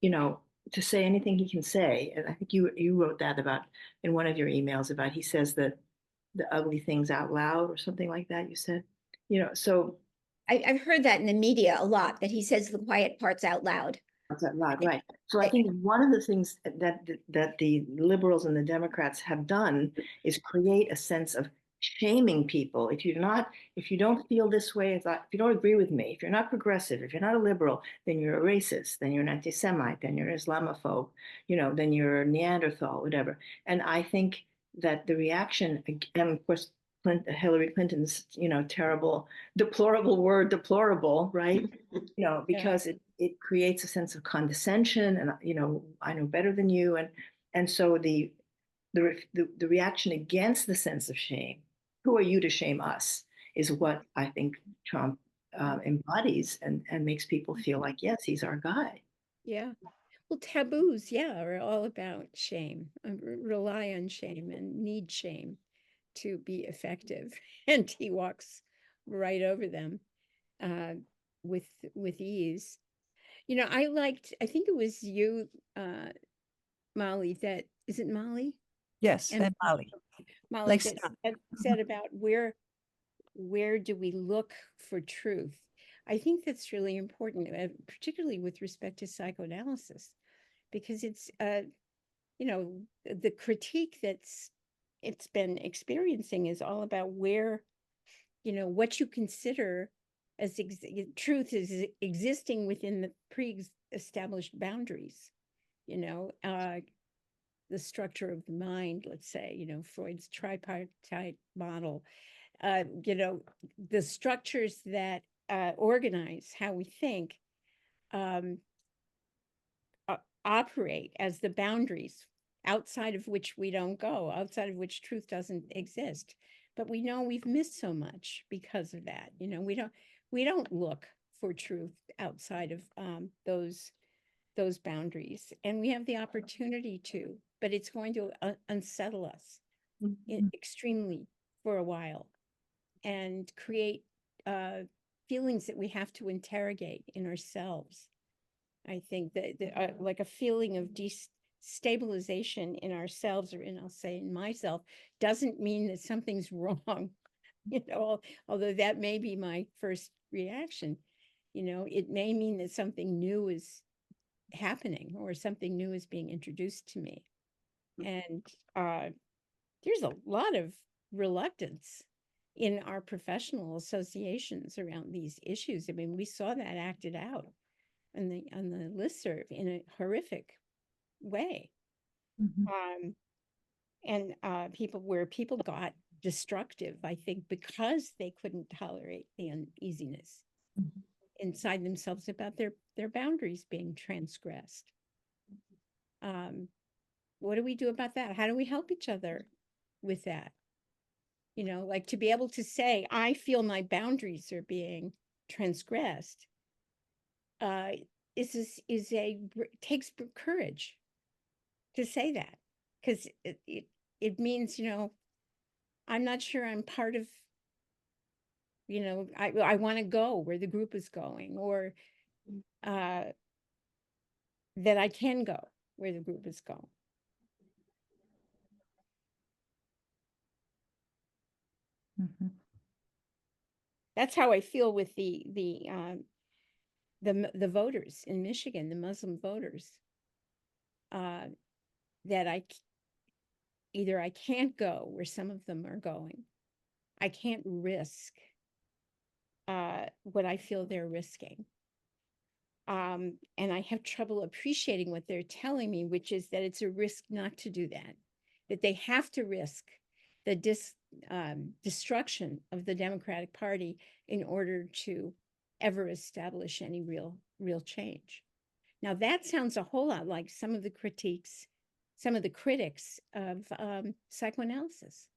you know, to say anything he can say. And I think you wrote that about in one of your emails about he says the ugly things out loud or something like that. You said, you know, so I've heard that in the media a lot, that he says the quiet parts out loud. that's out loud, right? So I think one of the things that the liberals and the Democrats have done is create a sense of shaming people. If you don't feel this way, if you don't agree with me, if you're not progressive, if you're not a liberal, then you're a racist, then you're an anti-Semite, then you're an Islamophobe, you know, then you're a Neanderthal, whatever. And I think that the reaction, and of course, Hillary Clinton's, you know, terrible, deplorable word, deplorable, right? You know, because it creates a sense of condescension, and you know, I know better than you, and so the reaction against the sense of shame, who are you to shame us, is what I think Trump embodies and makes people feel like, yes, he's our guy. Yeah. Well, taboos, yeah, are all about shame, rely on shame and need shame to be effective. And he walks right over them uh, with ease. You know, I think it was you, Molly, is it Molly? Yes, And and Mali. Molly, Like that Stan. said about where do we look for truth? I think that's really important, particularly with respect to psychoanalysis, because it's you know, the critique it's been experiencing is all about where, you know, what you consider as truth is existing within the pre-established boundaries, you know, the structure of the mind, let's say, you know, Freud's tripartite model, you know, the structures that organize how we think um, operate as the boundaries outside of which we don't go, outside of which truth doesn't exist. But we know we've missed so much because of that. You know, we don't look for truth outside of those boundaries, and we have the opportunity to, but it's going to unsettle us extremely for a while and create feelings that we have to interrogate in ourselves. I think that like a feeling of destabilization in ourselves, or I'll say in myself, doesn't mean that something's wrong. You know, although that may be my first reaction, you know, it may mean that something new is happening or something new is being introduced to me. And there's a lot of reluctance in our professional associations around these issues. I mean, we saw that acted out on the listserv in a horrific way. And people got destructive, I think, because they couldn't tolerate the uneasiness inside themselves about their boundaries being transgressed. What do we do about that? How do we help each other with that? You know, like to be able to say, I feel my boundaries are being transgressed, takes courage to say that, because it means, you know, I'm not sure I'm part of, you know, I want to go where the group is going, or that I can go where the group is going. That's how I feel with the voters in Michigan, the Muslim voters, that either I can't go where some of them are going. I can't risk what I feel they're risking. And I have trouble appreciating what they're telling me, which is that it's a risk not to do that they have to risk the destruction of the Democratic Party in order to ever establish any real change. Now, that sounds a whole lot like some of the critics of psychoanalysis.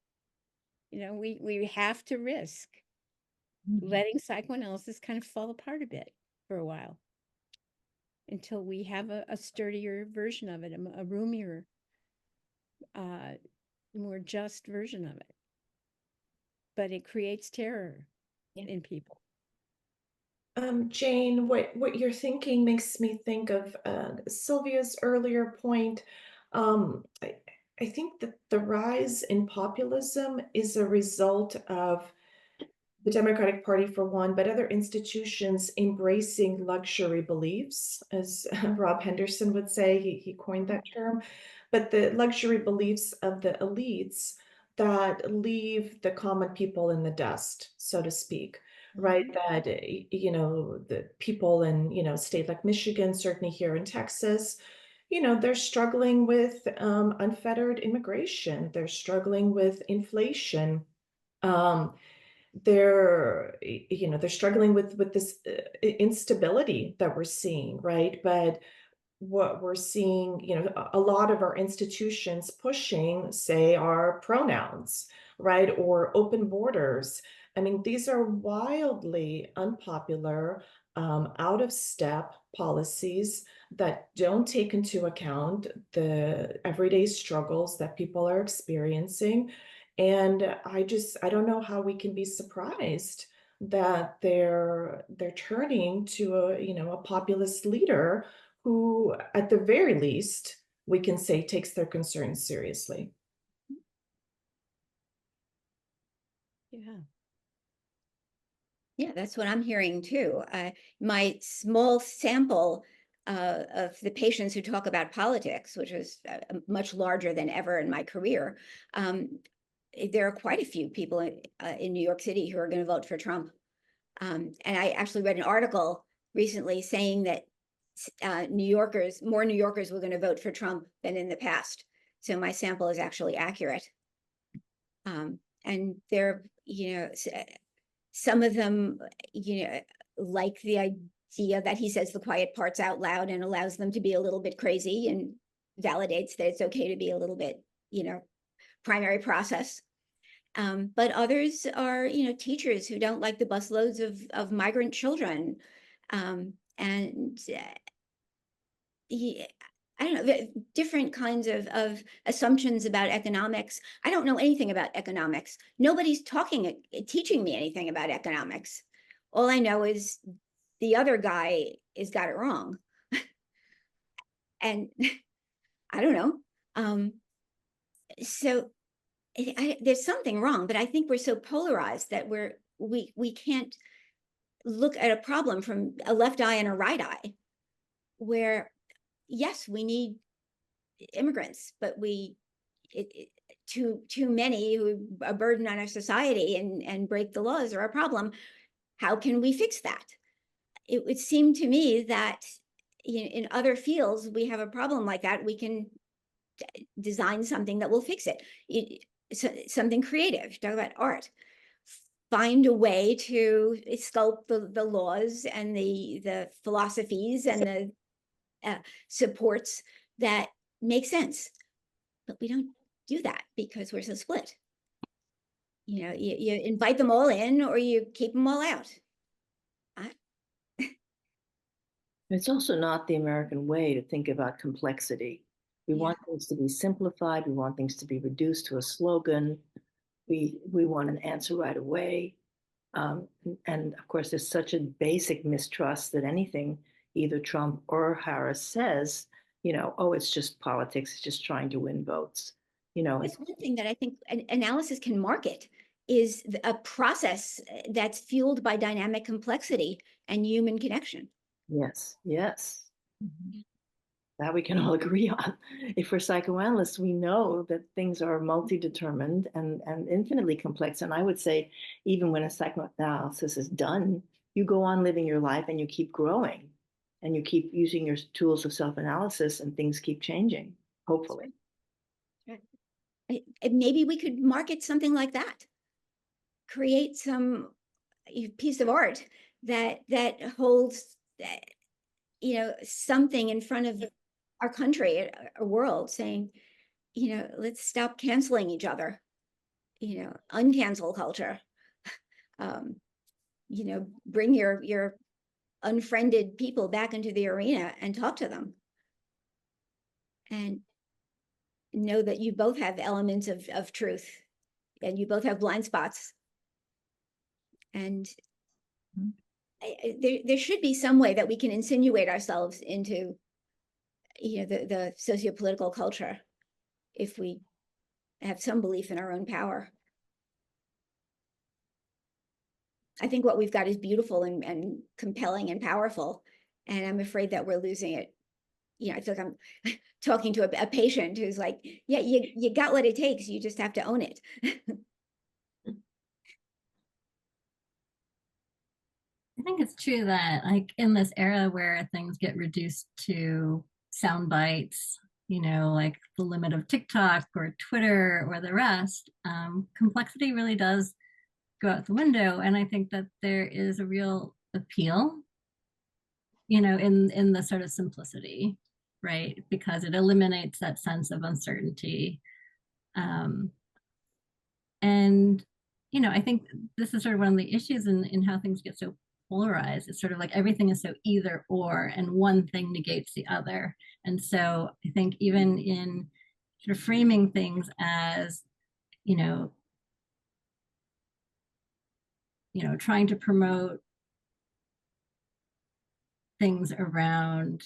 You know, we have to risk letting psychoanalysis kind of fall apart a bit for a while until we have a sturdier version of it, a roomier, more just version of it. But it creates terror in people. Jane, what you're thinking makes me think of Sylvia's earlier point. I think that the rise in populism is a result of the Democratic Party for one, but other institutions embracing luxury beliefs, as Rob Henderson would say, he coined that term, but the luxury beliefs of the elites that leave the common people in the dust, so to speak, right? That, you know, the people in, you know, a state like Michigan, certainly here in Texas, you know, they're struggling with unfettered immigration. They're struggling with inflation. They're, you know, they're struggling with this instability that we're seeing, right? But what we're seeing, you know, a lot of our institutions pushing, say, our pronouns, right? Or open borders. I mean, these are wildly unpopular, out of step policies that don't take into account the everyday struggles that people are experiencing. And I don't know how we can be surprised that they're turning to a populist leader who, at the very least, we can say takes their concerns seriously. Yeah. Yeah, that's what I'm hearing too. My small sample of the patients who talk about politics, which is much larger than ever in my career, there are quite a few people in New York City who are going to vote for Trump. And I actually read an article recently saying that more New Yorkers were going to vote for Trump than in the past. So my sample is actually accurate. And they're, some of them, like the idea that he says the quiet parts out loud and allows them to be a little bit crazy and validates that it's okay to be a little bit, primary process. But others are, teachers who don't like the busloads of migrant children. I don't know, different kinds of assumptions about economics. I don't know anything about economics. Nobody's teaching me anything about economics. All I know is the other guy has got it wrong. And I don't know. So there's something wrong, but I think we're so polarized that we can't look at a problem from a left eye and a right eye, where yes, we need immigrants, but too many who are a burden on our society and break the laws are a problem. How can we fix that? It would seem to me that in other fields we have a problem like that. We can design something that will fix it. Something creative. Talk about art. Find a way to sculpt the laws and the philosophies and the supports that make sense. But we don't do that because we're so split. You invite them all in or you keep them all out. It's also not the American way to think about complexity. We Yeah. want things to be simplified. We want things to be reduced to a slogan. We want an answer right away. And of course, there's such a basic mistrust that anything either Trump or Harris says, oh, it's just politics. It's just trying to win votes. That's one thing that I think analysis can market is a process that's fueled by dynamic complexity and human connection. Yes. That we can all agree on. If we're psychoanalysts, we know that things are multi-determined and infinitely complex. And I would say, even when a psychoanalysis is done, you go on living your life and you keep growing and you keep using your tools of self-analysis and things keep changing, hopefully. Maybe we could market something like that. Create some piece of art that holds, something in front of our country, our world, saying, let's stop canceling each other. Uncancel culture. Bring your unfriended people back into the arena and talk to them. And know that you both have elements of truth and you both have blind spots. And there should be some way that we can insinuate ourselves into the socio-political culture if we have some belief in our own power. I think what we've got is beautiful and compelling and powerful, and I'm afraid that we're losing it. I feel like I'm talking to a patient who's like, yeah, you got what it takes, you just have to own it. I think it's true that, like, in this era where things get reduced to sound bites, like the limit of TikTok or Twitter or the rest, complexity really does go out the window. And I think that there is a real appeal, in the sort of simplicity, right? Because it eliminates that sense of uncertainty. And, you know, I think this is sort of one of the issues in how things get so polarized. It's sort of like everything is so either or, and one thing negates the other. And so I think even in sort of framing things as, you know, trying to promote things around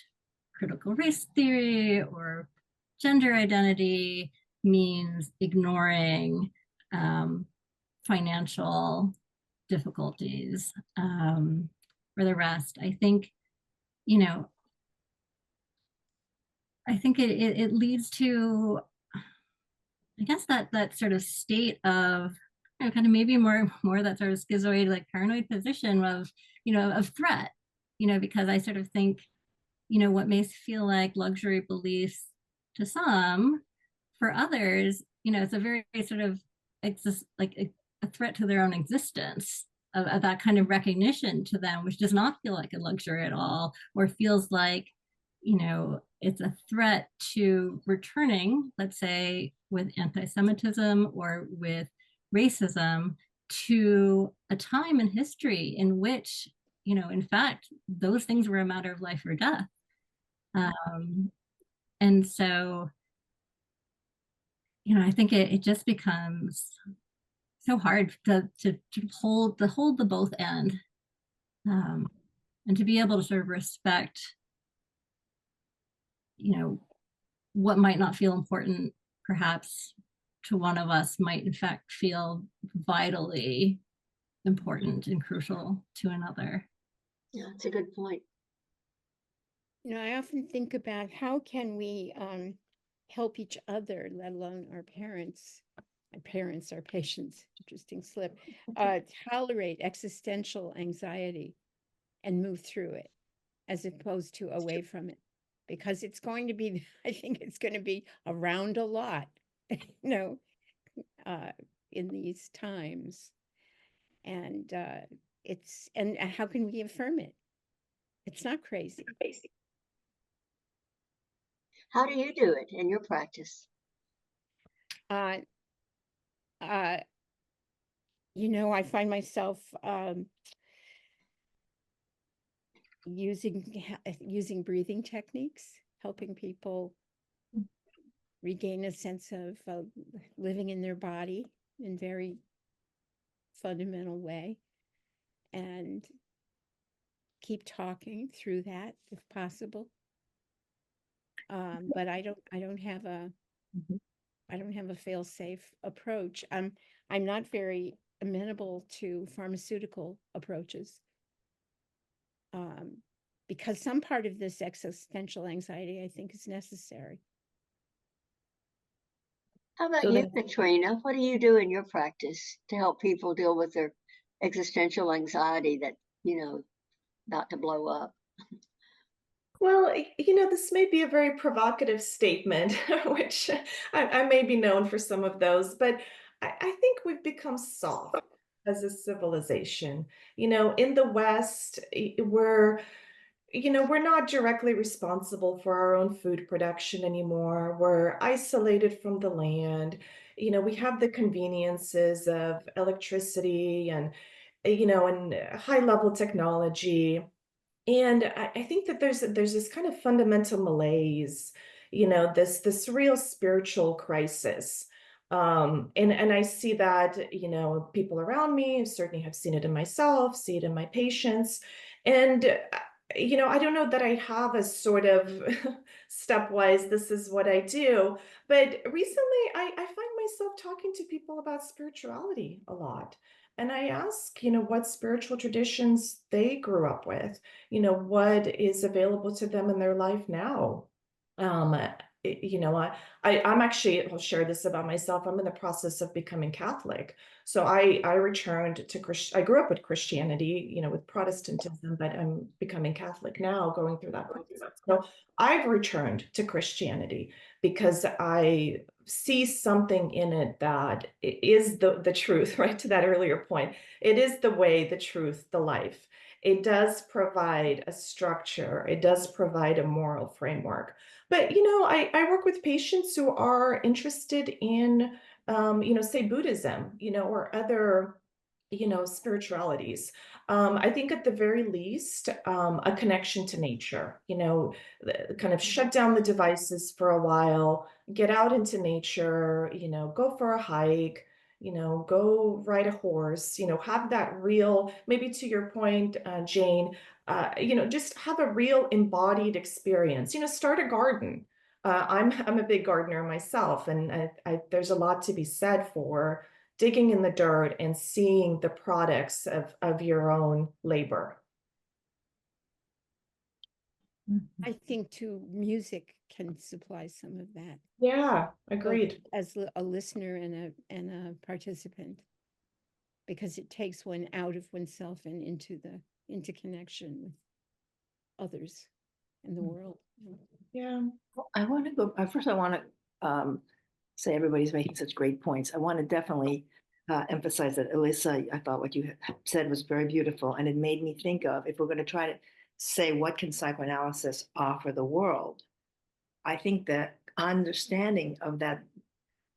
critical race theory or gender identity means ignoring financial difficulties for the rest. I think, you know, I think it leads to, I guess, that sort of state of, you know, kind of maybe more that sort of schizoid, like paranoid position of, you know, of threat, you know, because I sort of think, you know, what may feel like luxury beliefs to some, for others, you know, it's a very sort of, it's just like a threat to their own existence, of that kind of recognition to them, which does not feel like a luxury at all, or feels like, you know, it's a threat to returning, let's say, with anti-Semitism or with racism, to a time in history in which, you know, in fact, those things were a matter of life or death. And so, you know, I think it just becomes so hard to hold the both end, and to be able to sort of respect, you know, what might not feel important perhaps to one of us might in fact feel vitally important and crucial to another. Yeah, that's a good point. You know, I often think about how can we help each other, let alone our parents, our patients, interesting slip, tolerate existential anxiety and move through it, as opposed to away from it, because it's going to be, I think it's going to be around a lot, you know, in these times. And and how can we affirm it? It's not crazy. How do you do it in your practice? You know, I find myself using breathing techniques, helping people regain a sense of living in their body in very fundamental way, and keep talking through that if possible. But I don't have a fail-safe approach. I'm not very amenable to pharmaceutical approaches, because some part of this existential anxiety, I think, is necessary. How about So you, then- Katrina? What do you do in your practice to help people deal with their existential anxiety that, you know, about to blow up? Well, you know, this may be a very provocative statement, which I may be known for some of those, but I think we've become soft as a civilization. You know, in the West, we're not directly responsible for our own food production anymore. We're isolated from the land. You know, we have the conveniences of electricity and, and high level technology. And I think that there's this kind of fundamental malaise, this real spiritual crisis. And I see that, people around me certainly have seen it in myself, see it in my patients. And, I don't know that I have a sort of stepwise, this is what I do. But recently I find myself talking to people about spirituality a lot. And I ask, what spiritual traditions they grew up with, what is available to them in their life now. I'm actually, I'll share this about myself. I'm in the process of becoming Catholic. So I returned to I grew up with Christianity, with Protestantism, but I'm becoming Catholic now, going through that process. So I've returned to Christianity because I see something in it that is the truth, right? To that earlier point, it is the way, the truth, the life. It does provide a structure. It does provide a moral framework. But, I work with patients who are interested in say Buddhism, or other, spiritualities. I think at the very least, a connection to nature, kind of shut down the devices for a while, get out into nature, go for a hike, go ride a horse, have that real, maybe to your point, Jane, just have a real embodied experience, start a garden. I'm a big gardener myself, and there's a lot to be said for digging in the dirt and seeing the products of your own labor. I think too, music can supply some of that. Yeah, both agreed. As a listener and a participant, because it takes one out of oneself and into connection with others in the world. Yeah. I want to go, first I want to say everybody's making such great points. I want to definitely emphasize that, Alyssa, I thought what you said was very beautiful, and it made me think of, if we're going to try to say what can psychoanalysis offer the world, I think that understanding of that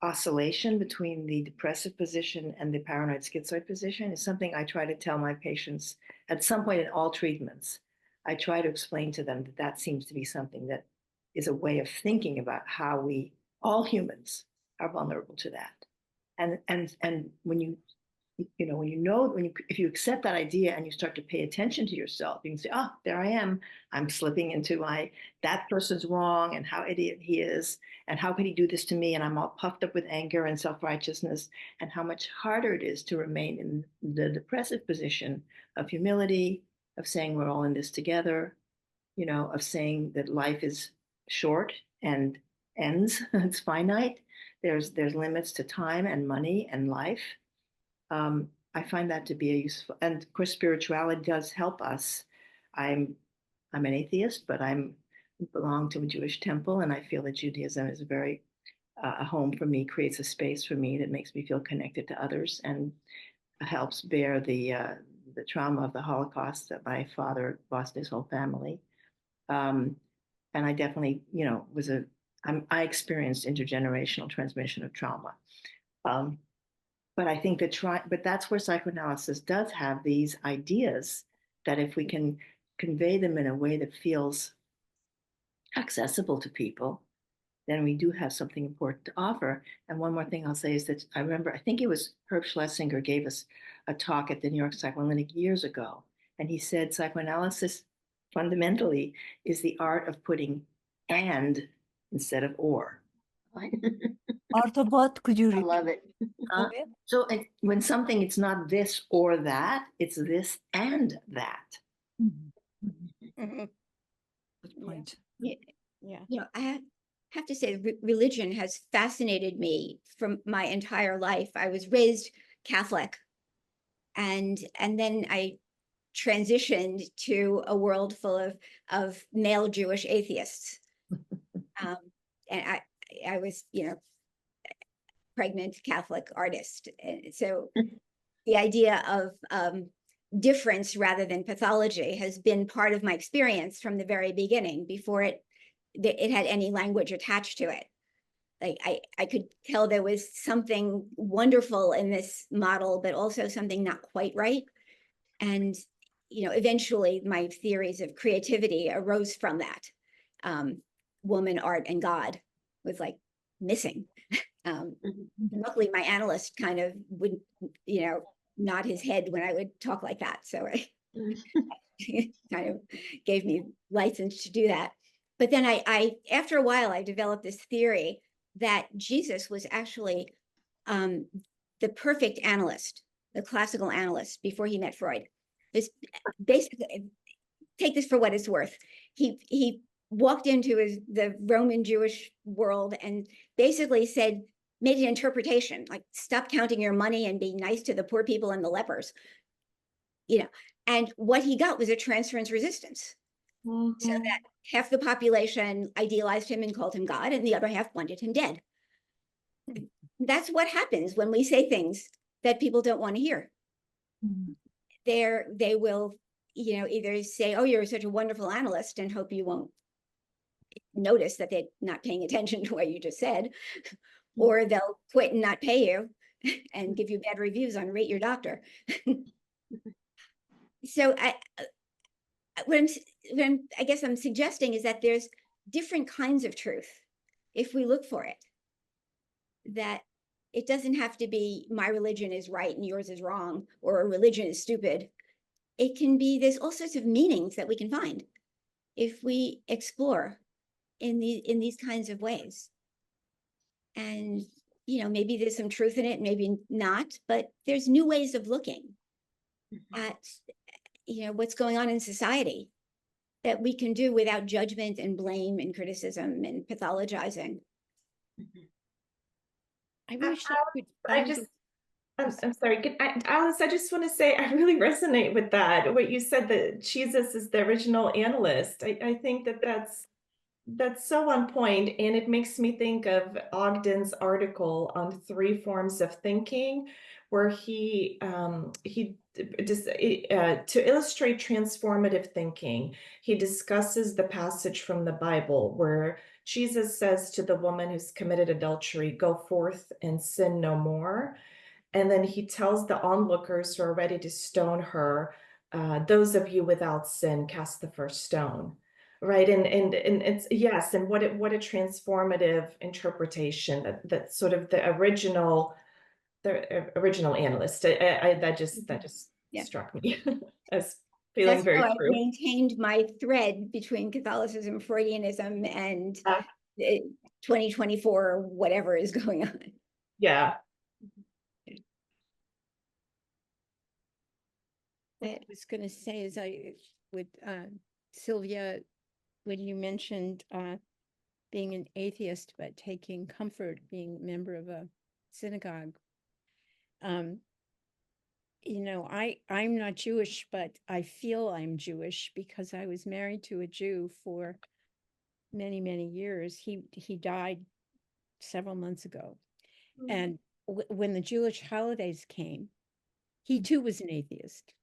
oscillation between the depressive position and the paranoid schizoid position is something I try to tell my patients at some point in all treatments. I try to explain to them that that seems to be something that is a way of thinking about how we, all humans, are vulnerable to that. And when if you accept that idea and you start to pay attention to yourself, you can say, oh, there I am. I'm slipping into that person's wrong, and how idiot he is, and how could he do this to me? And I'm all puffed up with anger and self-righteousness, and how much harder it is to remain in the depressive position of humility, of saying we're all in this together, of saying that life is short and ends, it's finite. There's limits to time and money and life. I find that to be a useful, and of course, spirituality does help us. I'm an atheist, but I belong to a Jewish temple, and I feel that Judaism is a home for me, creates a space for me that makes me feel connected to others, and helps bear the trauma of the Holocaust that my father lost his whole family. And I definitely, I experienced intergenerational transmission of trauma. But I think but that's where psychoanalysis does have these ideas that if we can convey them in a way that feels accessible to people, then we do have something important to offer. And one more thing I'll say is that I remember, I think it was Herb Schlesinger gave us a talk at the New York Psychoanalytic years ago. And he said psychoanalysis fundamentally is the art of putting and instead of or. Art of what? Could you I repeat? love it. So when something, it's not this or that, it's this and that. Mhm. Good point. Yeah. I have to say, religion has fascinated me from my entire life. I was raised Catholic, and then I transitioned to a world full of male Jewish atheists. And I was, pregnant Catholic artist. And so the idea of difference rather than pathology has been part of my experience from the very beginning, before it had any language attached to it. Like I could tell there was something wonderful in this model, but also something not quite right. And, eventually my theories of creativity arose from that. Woman, art, and God was like missing. Luckily, my analyst kind of would, nod his head when I would talk like that. So it kind of gave me license to do that. But then after a while, I developed this theory that Jesus was actually the perfect analyst, the classical analyst, before he met Freud. This basically, take this for what it's worth. He walked into the Roman Jewish world and basically made an interpretation, like, stop counting your money and be nice to the poor people and the lepers. And what he got was a transference resistance. So that half the population idealized him and called him God, and the other half wanted him dead. That's what happens when we say things that people don't want to hear. They will, either say, oh, you're such a wonderful analyst, and hope you won't notice that they're not paying attention to what you just said, or they'll quit and not pay you and give you bad reviews on Rate Your Doctor. So I guess I'm suggesting is that there's different kinds of truth if we look for it. That it doesn't have to be my religion is right and yours is wrong, or a religion is stupid. It can be, there's all sorts of meanings that we can find if we explore in these kinds of ways. And, you know, maybe there's some truth in it, maybe not, but there's new ways of looking at, you know, what's going on in society that we can do without judgment and blame and criticism and pathologizing. I wish I could I find just, it. I'm sorry, Alice, I just want to say, I really resonate with that. What you said, that Jesus is the original analyst. I think that's so on point, and it makes me think of Ogden's article on 3 forms of thinking, where he just to illustrate transformative thinking, he discusses the passage from the Bible where Jesus says to the woman who's committed adultery, "Go forth and sin no more." And then he tells the onlookers who are ready to stone her, "Those of you without sin, cast the first stone." Right. And it's, yes. And what a transformative interpretation that sort of the original analyst. That just Yeah. struck me as feeling That's very how I've true. maintained my thread between Catholicism, Freudianism, and Uh, 2024, whatever is going on. Yeah. What I was going to say is with Sylvia, when you mentioned being an atheist, but taking comfort being a member of a synagogue, you know, I'm not Jewish, but I feel I'm Jewish because I was married to a Jew for many, many years. He died several months ago. And when the Jewish holidays came, he too was an atheist,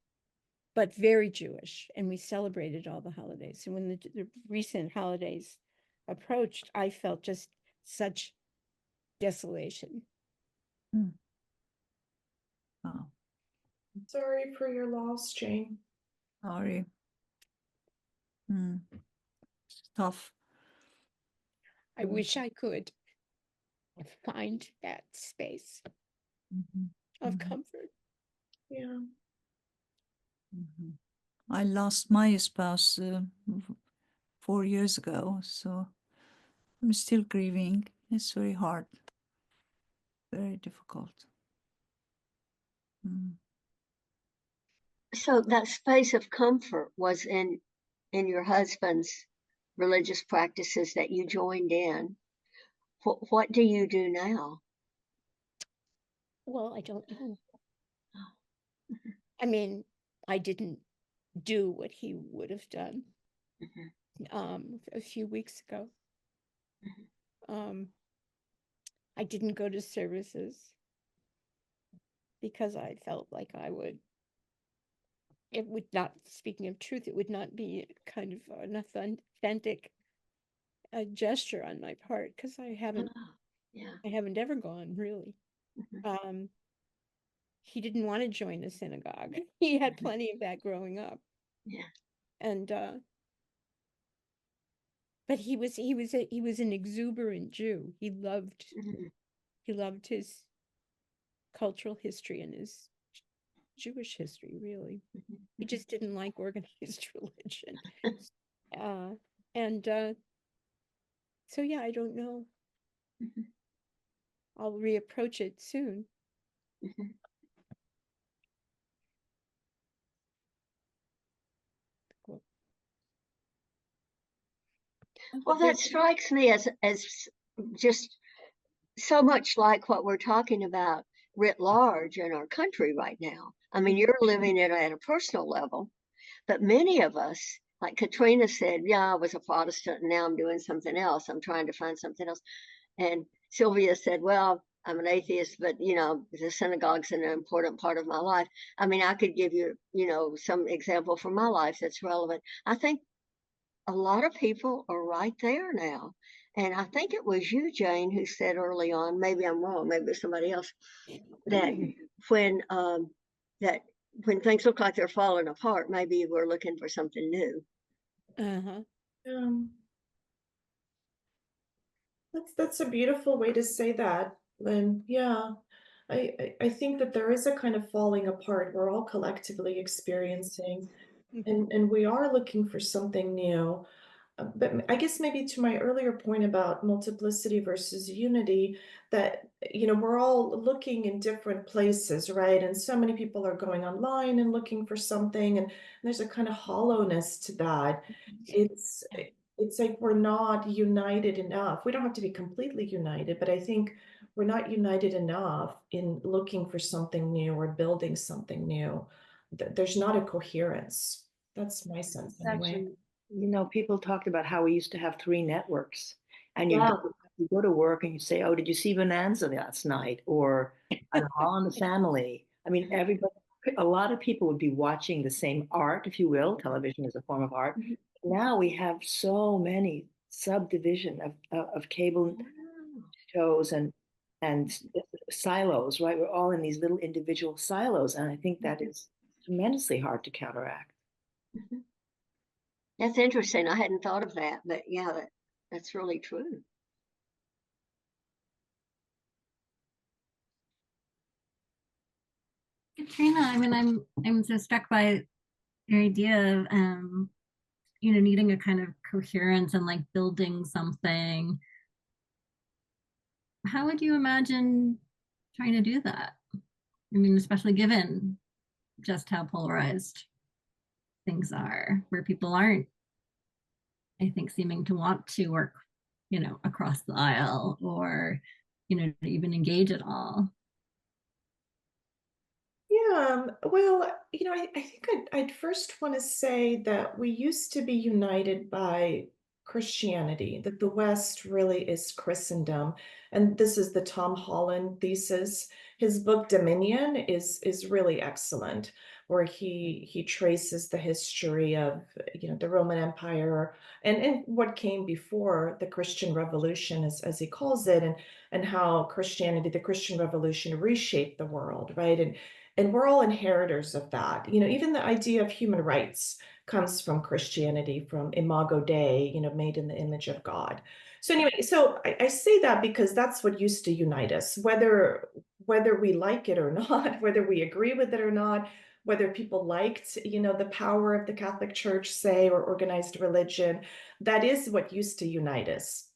but very Jewish. And we celebrated all the holidays. And when the recent holidays approached, I felt just such desolation. Oh, Sorry for your loss, Jane. sorry. It's tough. I wish I could find that space of comfort. Yeah. I lost my spouse 4 years ago, so I'm still grieving. It's very hard, very difficult. So that space of comfort was in your husband's religious practices that you joined in. What do you do now? Well, I don't know. I mean, I didn't do what he would have done a few weeks ago. I didn't go to services because I felt like it would not, speaking of truth, it would not be kind of an authentic gesture on my part because I haven't ever gone, really. He didn't want to join a synagogue. He had plenty of that growing up. Yeah. And but he was an exuberant Jew. He loved his cultural history and his Jewish history, really. He just didn't like organized religion. So yeah, I don't know. I'll reapproach it soon. Well, that strikes me as just so much like what we're talking about writ large in our country right now. I mean, you're living it at a personal level, but many of us, like Katrina said, yeah, I was a Protestant and now I'm doing something else. I'm trying to find something else. And Sylvia said, well, I'm an atheist, but, you know, the synagogue's an important part of my life. I mean, I could give you, you know, some example from my life that's relevant. I think a lot of people are right there now. And I think it was you, Jane, who said early on, maybe I'm wrong, maybe it's somebody else, that when that when things look like they're falling apart, maybe we're looking for something new. Uh-huh. That's a beautiful way to say that, Lynn. Yeah. I think that there is a kind of falling apart we're all collectively experiencing, and we are looking for something new. But I guess maybe to my earlier point about multiplicity versus unity, that, we're all looking in different places, right? And so many people are going online and looking for something, and there's a kind of hollowness to that. It's like we're not united enough. We don't have to be completely united, but I think we're not united enough in looking for something new or building something new. There's not a coherence. That's my sense anyway. Actually, people talked about how we used to have 3 networks, and Yeah. you go to work and you say, "Oh, did you see Bonanza last night?" Or I don't know, All in the Family. I mean, a lot of people would be watching the same art, if you will. Television is a form of art. Now we have so many subdivision of cable shows and silos, right? We're all in these little individual silos, and I think that is tremendously hard to counteract. That's interesting. I hadn't thought of that, but yeah, that's really true. Katrina, I mean, I'm so struck by your idea of needing a kind of coherence and like building something. How would you imagine trying to do that? I mean, especially given just how polarized things are, where people aren't, I think, seeming to want to work, across the aisle or, to even engage at all. Yeah, well, I think I'd first want to say that we used to be united by Christianity, that the West really is Christendom. And this is the Tom Holland thesis. His book Dominion is really excellent, where he traces the history of, the Roman Empire and what came before the Christian Revolution, as he calls it, and how Christianity, the Christian Revolution, reshaped the world, right? And we're all inheritors of that. Even the idea of human rights comes from Christianity, from Imago Dei, made in the image of God. So anyway, so I say that because that's what used to unite us, whether we like it or not, whether we agree with it or not, whether people liked, the power of the Catholic Church, say, or organized religion, that is what used to unite us.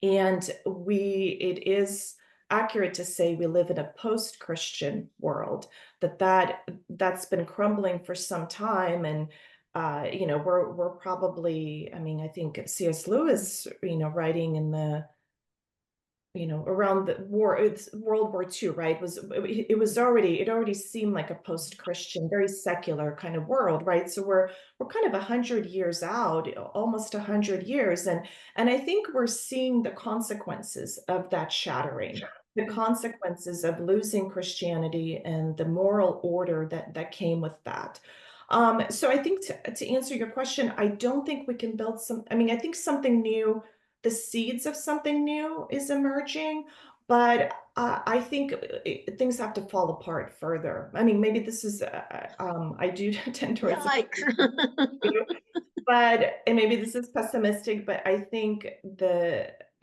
And it is accurate to say we live in a post-Christian world, that's been crumbling for some time. And we're probably, I mean, I think C.S. Lewis, writing in the, around the war, it's World War II, right? It already seemed like a post-Christian, very secular kind of world, right? So we're kind of 100 years out, almost 100 years. And I think we're seeing the consequences of that shattering, the consequences of losing Christianity and the moral order that came with that. So I think to answer your question, I don't think we can build I think something new, the seeds of something new is emerging, but I think things have to fall apart further. I mean, maybe this is, I do tend towards, and maybe this is pessimistic, but I think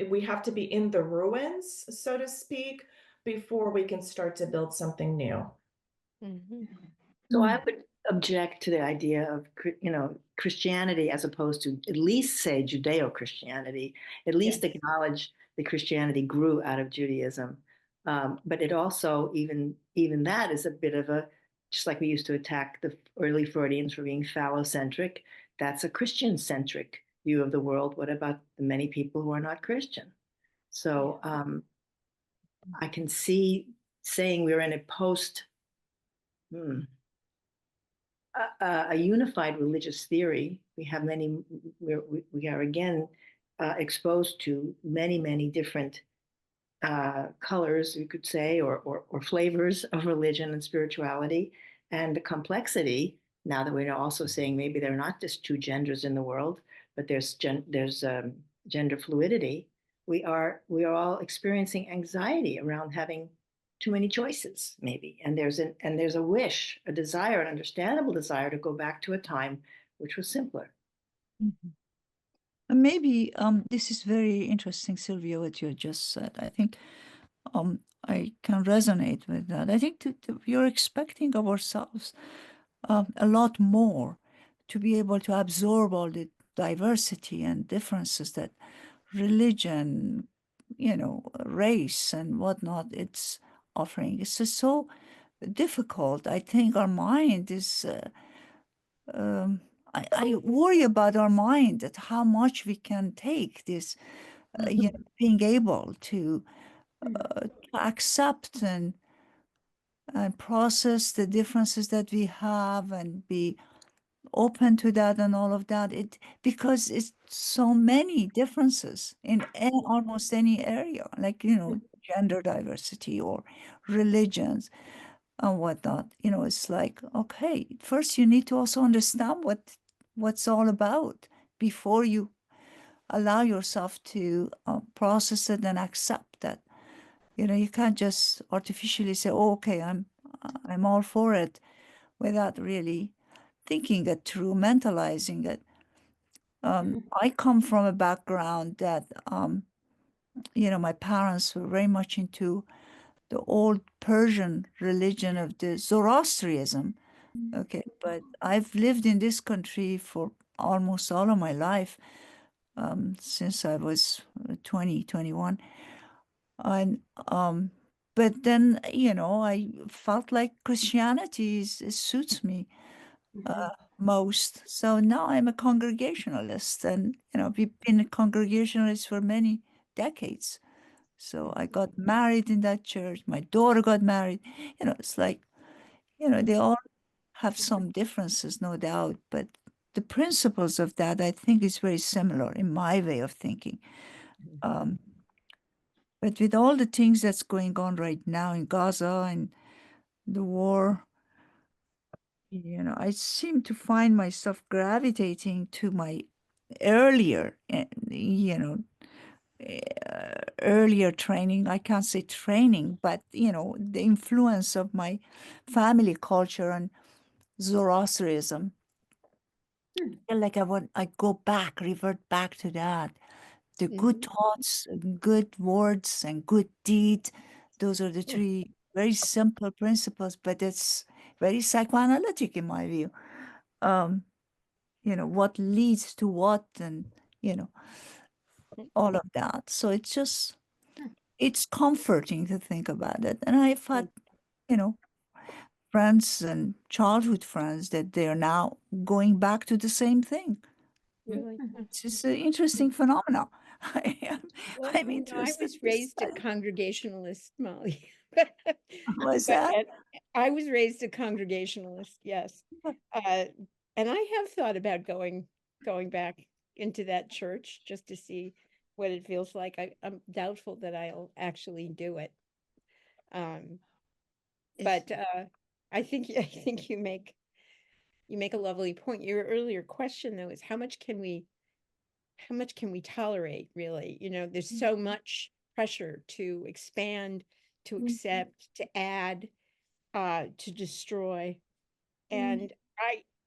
we have to be in the ruins, so to speak, before we can start to build something new. So I would object to the idea of, Christianity as opposed to at least say Judeo-Christianity, at least acknowledge that Christianity grew out of Judaism. But it also, even that is a bit of just like we used to attack the early Freudians for being phallocentric, that's a Christian-centric view of the world. What about the many people who are not Christian? So I can see saying we're in a a unified religious theory. We have we are again exposed to many different colors, you could say, or flavors of religion and spirituality, and the complexity. Now that we're also saying maybe there are not just 2 genders in the world, but there's gender fluidity. we are all experiencing anxiety around having too many choices, maybe. And there's a wish, a desire, an understandable desire to go back to a time which was simpler. And maybe this is very interesting, Sylvia, what you just said. I think I can resonate with that. I think that we are expecting of ourselves a lot more to be able to absorb all the diversity and differences that religion, race and whatnot, it's offering. It's just so difficult. I think our mind is, I worry about our mind, that how much we can take this, being able to accept and process the differences that we have and be open to that and all of that. Because it's so many differences in almost any area, like gender diversity or religions and whatnot. It's like, okay, first you need to also understand what's all about before you allow yourself to process it and accept that. You can't just artificially say, oh, okay, I'm all for it, without really thinking it through, mentalizing it. I come from a background that, my parents were very much into the old Persian religion of the Zoroastrianism. Okay, but I've lived in this country for almost all of my life, since I was 20, 21. And but then, I felt like Christianity suits me most. So now I'm a Congregationalist, and we've been a Congregationalist for many decades. So I got married in that church. My daughter got married. It's like, they all have some differences, no doubt, but the principles of that, I think, is very similar in my way of thinking. But with all the things that's going on right now in Gaza and the war, I seem to find myself gravitating to my earlier, earlier training. I can't say training, but, the influence of my family culture and Zoroastrianism. Feel like I go back, revert back to that. The good thoughts, good words, and good deed. Those are the three very simple principles, but it's very psychoanalytic in my view. What leads to what, and, all of that. So it's comforting to think about it. And I've had, friends and childhood friends that they're now going back to the same thing. Really? It's just an interesting phenomenon. Well, I'm I interested was to raised a study. Congregationalist, Molly. Was But that? I was raised a Congregationalist, yes. And I have thought about going back into that church just to see what it feels like. I'm doubtful that I'll actually do it. But I think you make a lovely point. Your earlier question, though, is how much can we tolerate, really? There's so much pressure to expand, to accept, to add, to destroy. And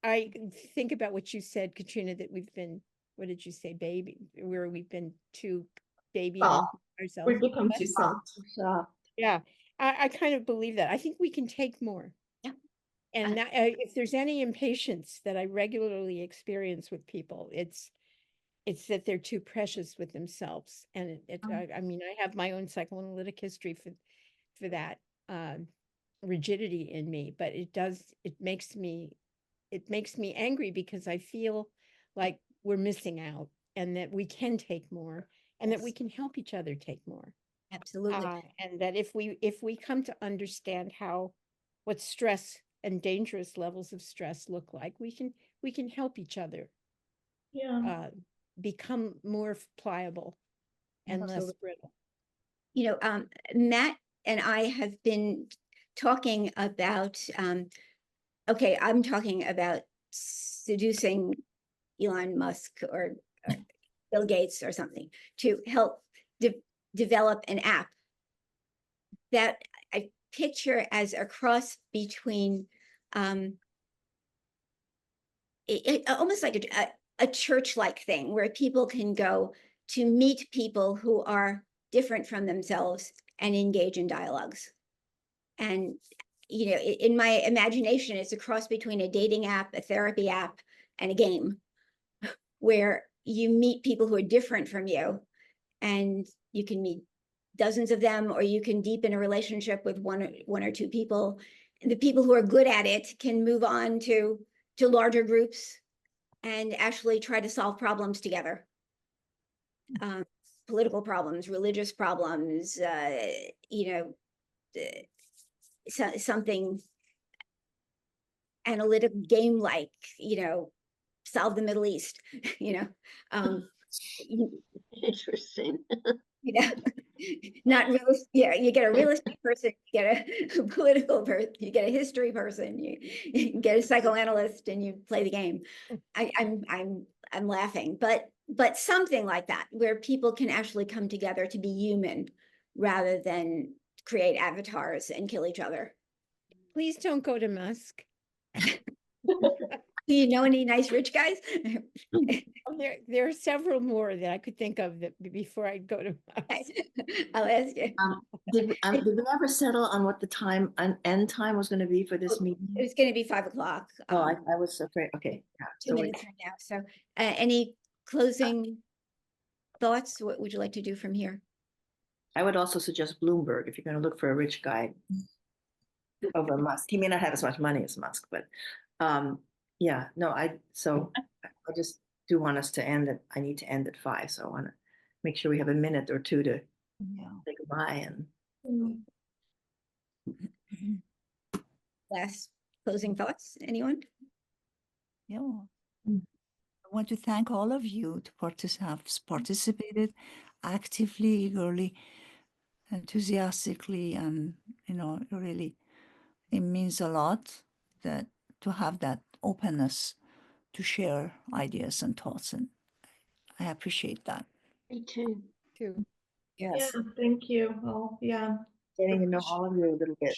I think about what you said, Katrina, that we've been, what did you say, where we've been too babying ourselves. We've become too soft. Yeah, I kind of believe that. I think we can take more. Yeah. And that, if there's any impatience that I regularly experience with people, it's that they're too precious with themselves. And I mean, I have my own psychoanalytic history for that rigidity in me, but it makes me angry, because I feel like we're missing out, and that we can take more, and that we can help each other take more. Absolutely. And that if we come to understand what stress and dangerous levels of stress look like, we can help each other become more pliable and less brittle. Matt and I have been talking about, okay, I'm talking about seducing Elon Musk or Bill Gates or something to help develop an app that I picture as a cross between almost like a church-like thing where people can go to meet people who are different from themselves and engage in dialogues. And, you know, in my imagination, it's a cross between a dating app, a therapy app, and a game where you meet people who are different from you, and you can meet dozens of them, or you can deepen a relationship with one or two people. And the people who are good at it can move on to larger groups and actually try to solve problems together. Political problems, religious problems, you know, something analytic game-like, you know, solve the Middle East, you know. Interesting. You know, not real. Yeah, you get a real estate person, you get a political person, you get a history person, you get a psychoanalyst, and you play the game. I'm laughing, but something like that, where people can actually come together to be human rather than create avatars and kill each other. Please don't go to Musk. Do you know any nice rich guys? There are several more that I could think of that before I go to Musk. I'll ask you. Did we ever settle on what the end time was going to be for this meeting? It's going to be 5 o'clock. Oh, I was afraid. Okay. Yeah. 2 minutes from now. So any closing thoughts? What would you like to do from here? I would also suggest Bloomberg if you're going to look for a rich guy over Musk. He may not have as much money as Musk, but yeah, no, I just do want us to end it. I need to end at 5, so I want to make sure we have a minute or two to say goodbye. And Last closing thoughts, anyone? Yeah. I want to thank all of you to have participated actively, eagerly, enthusiastically, and, you know, really, it means a lot that to have that openness to share ideas and thoughts, and I appreciate that. Me too. Too. Yeah, thank you all. Yeah. getting to know all of you a little bit.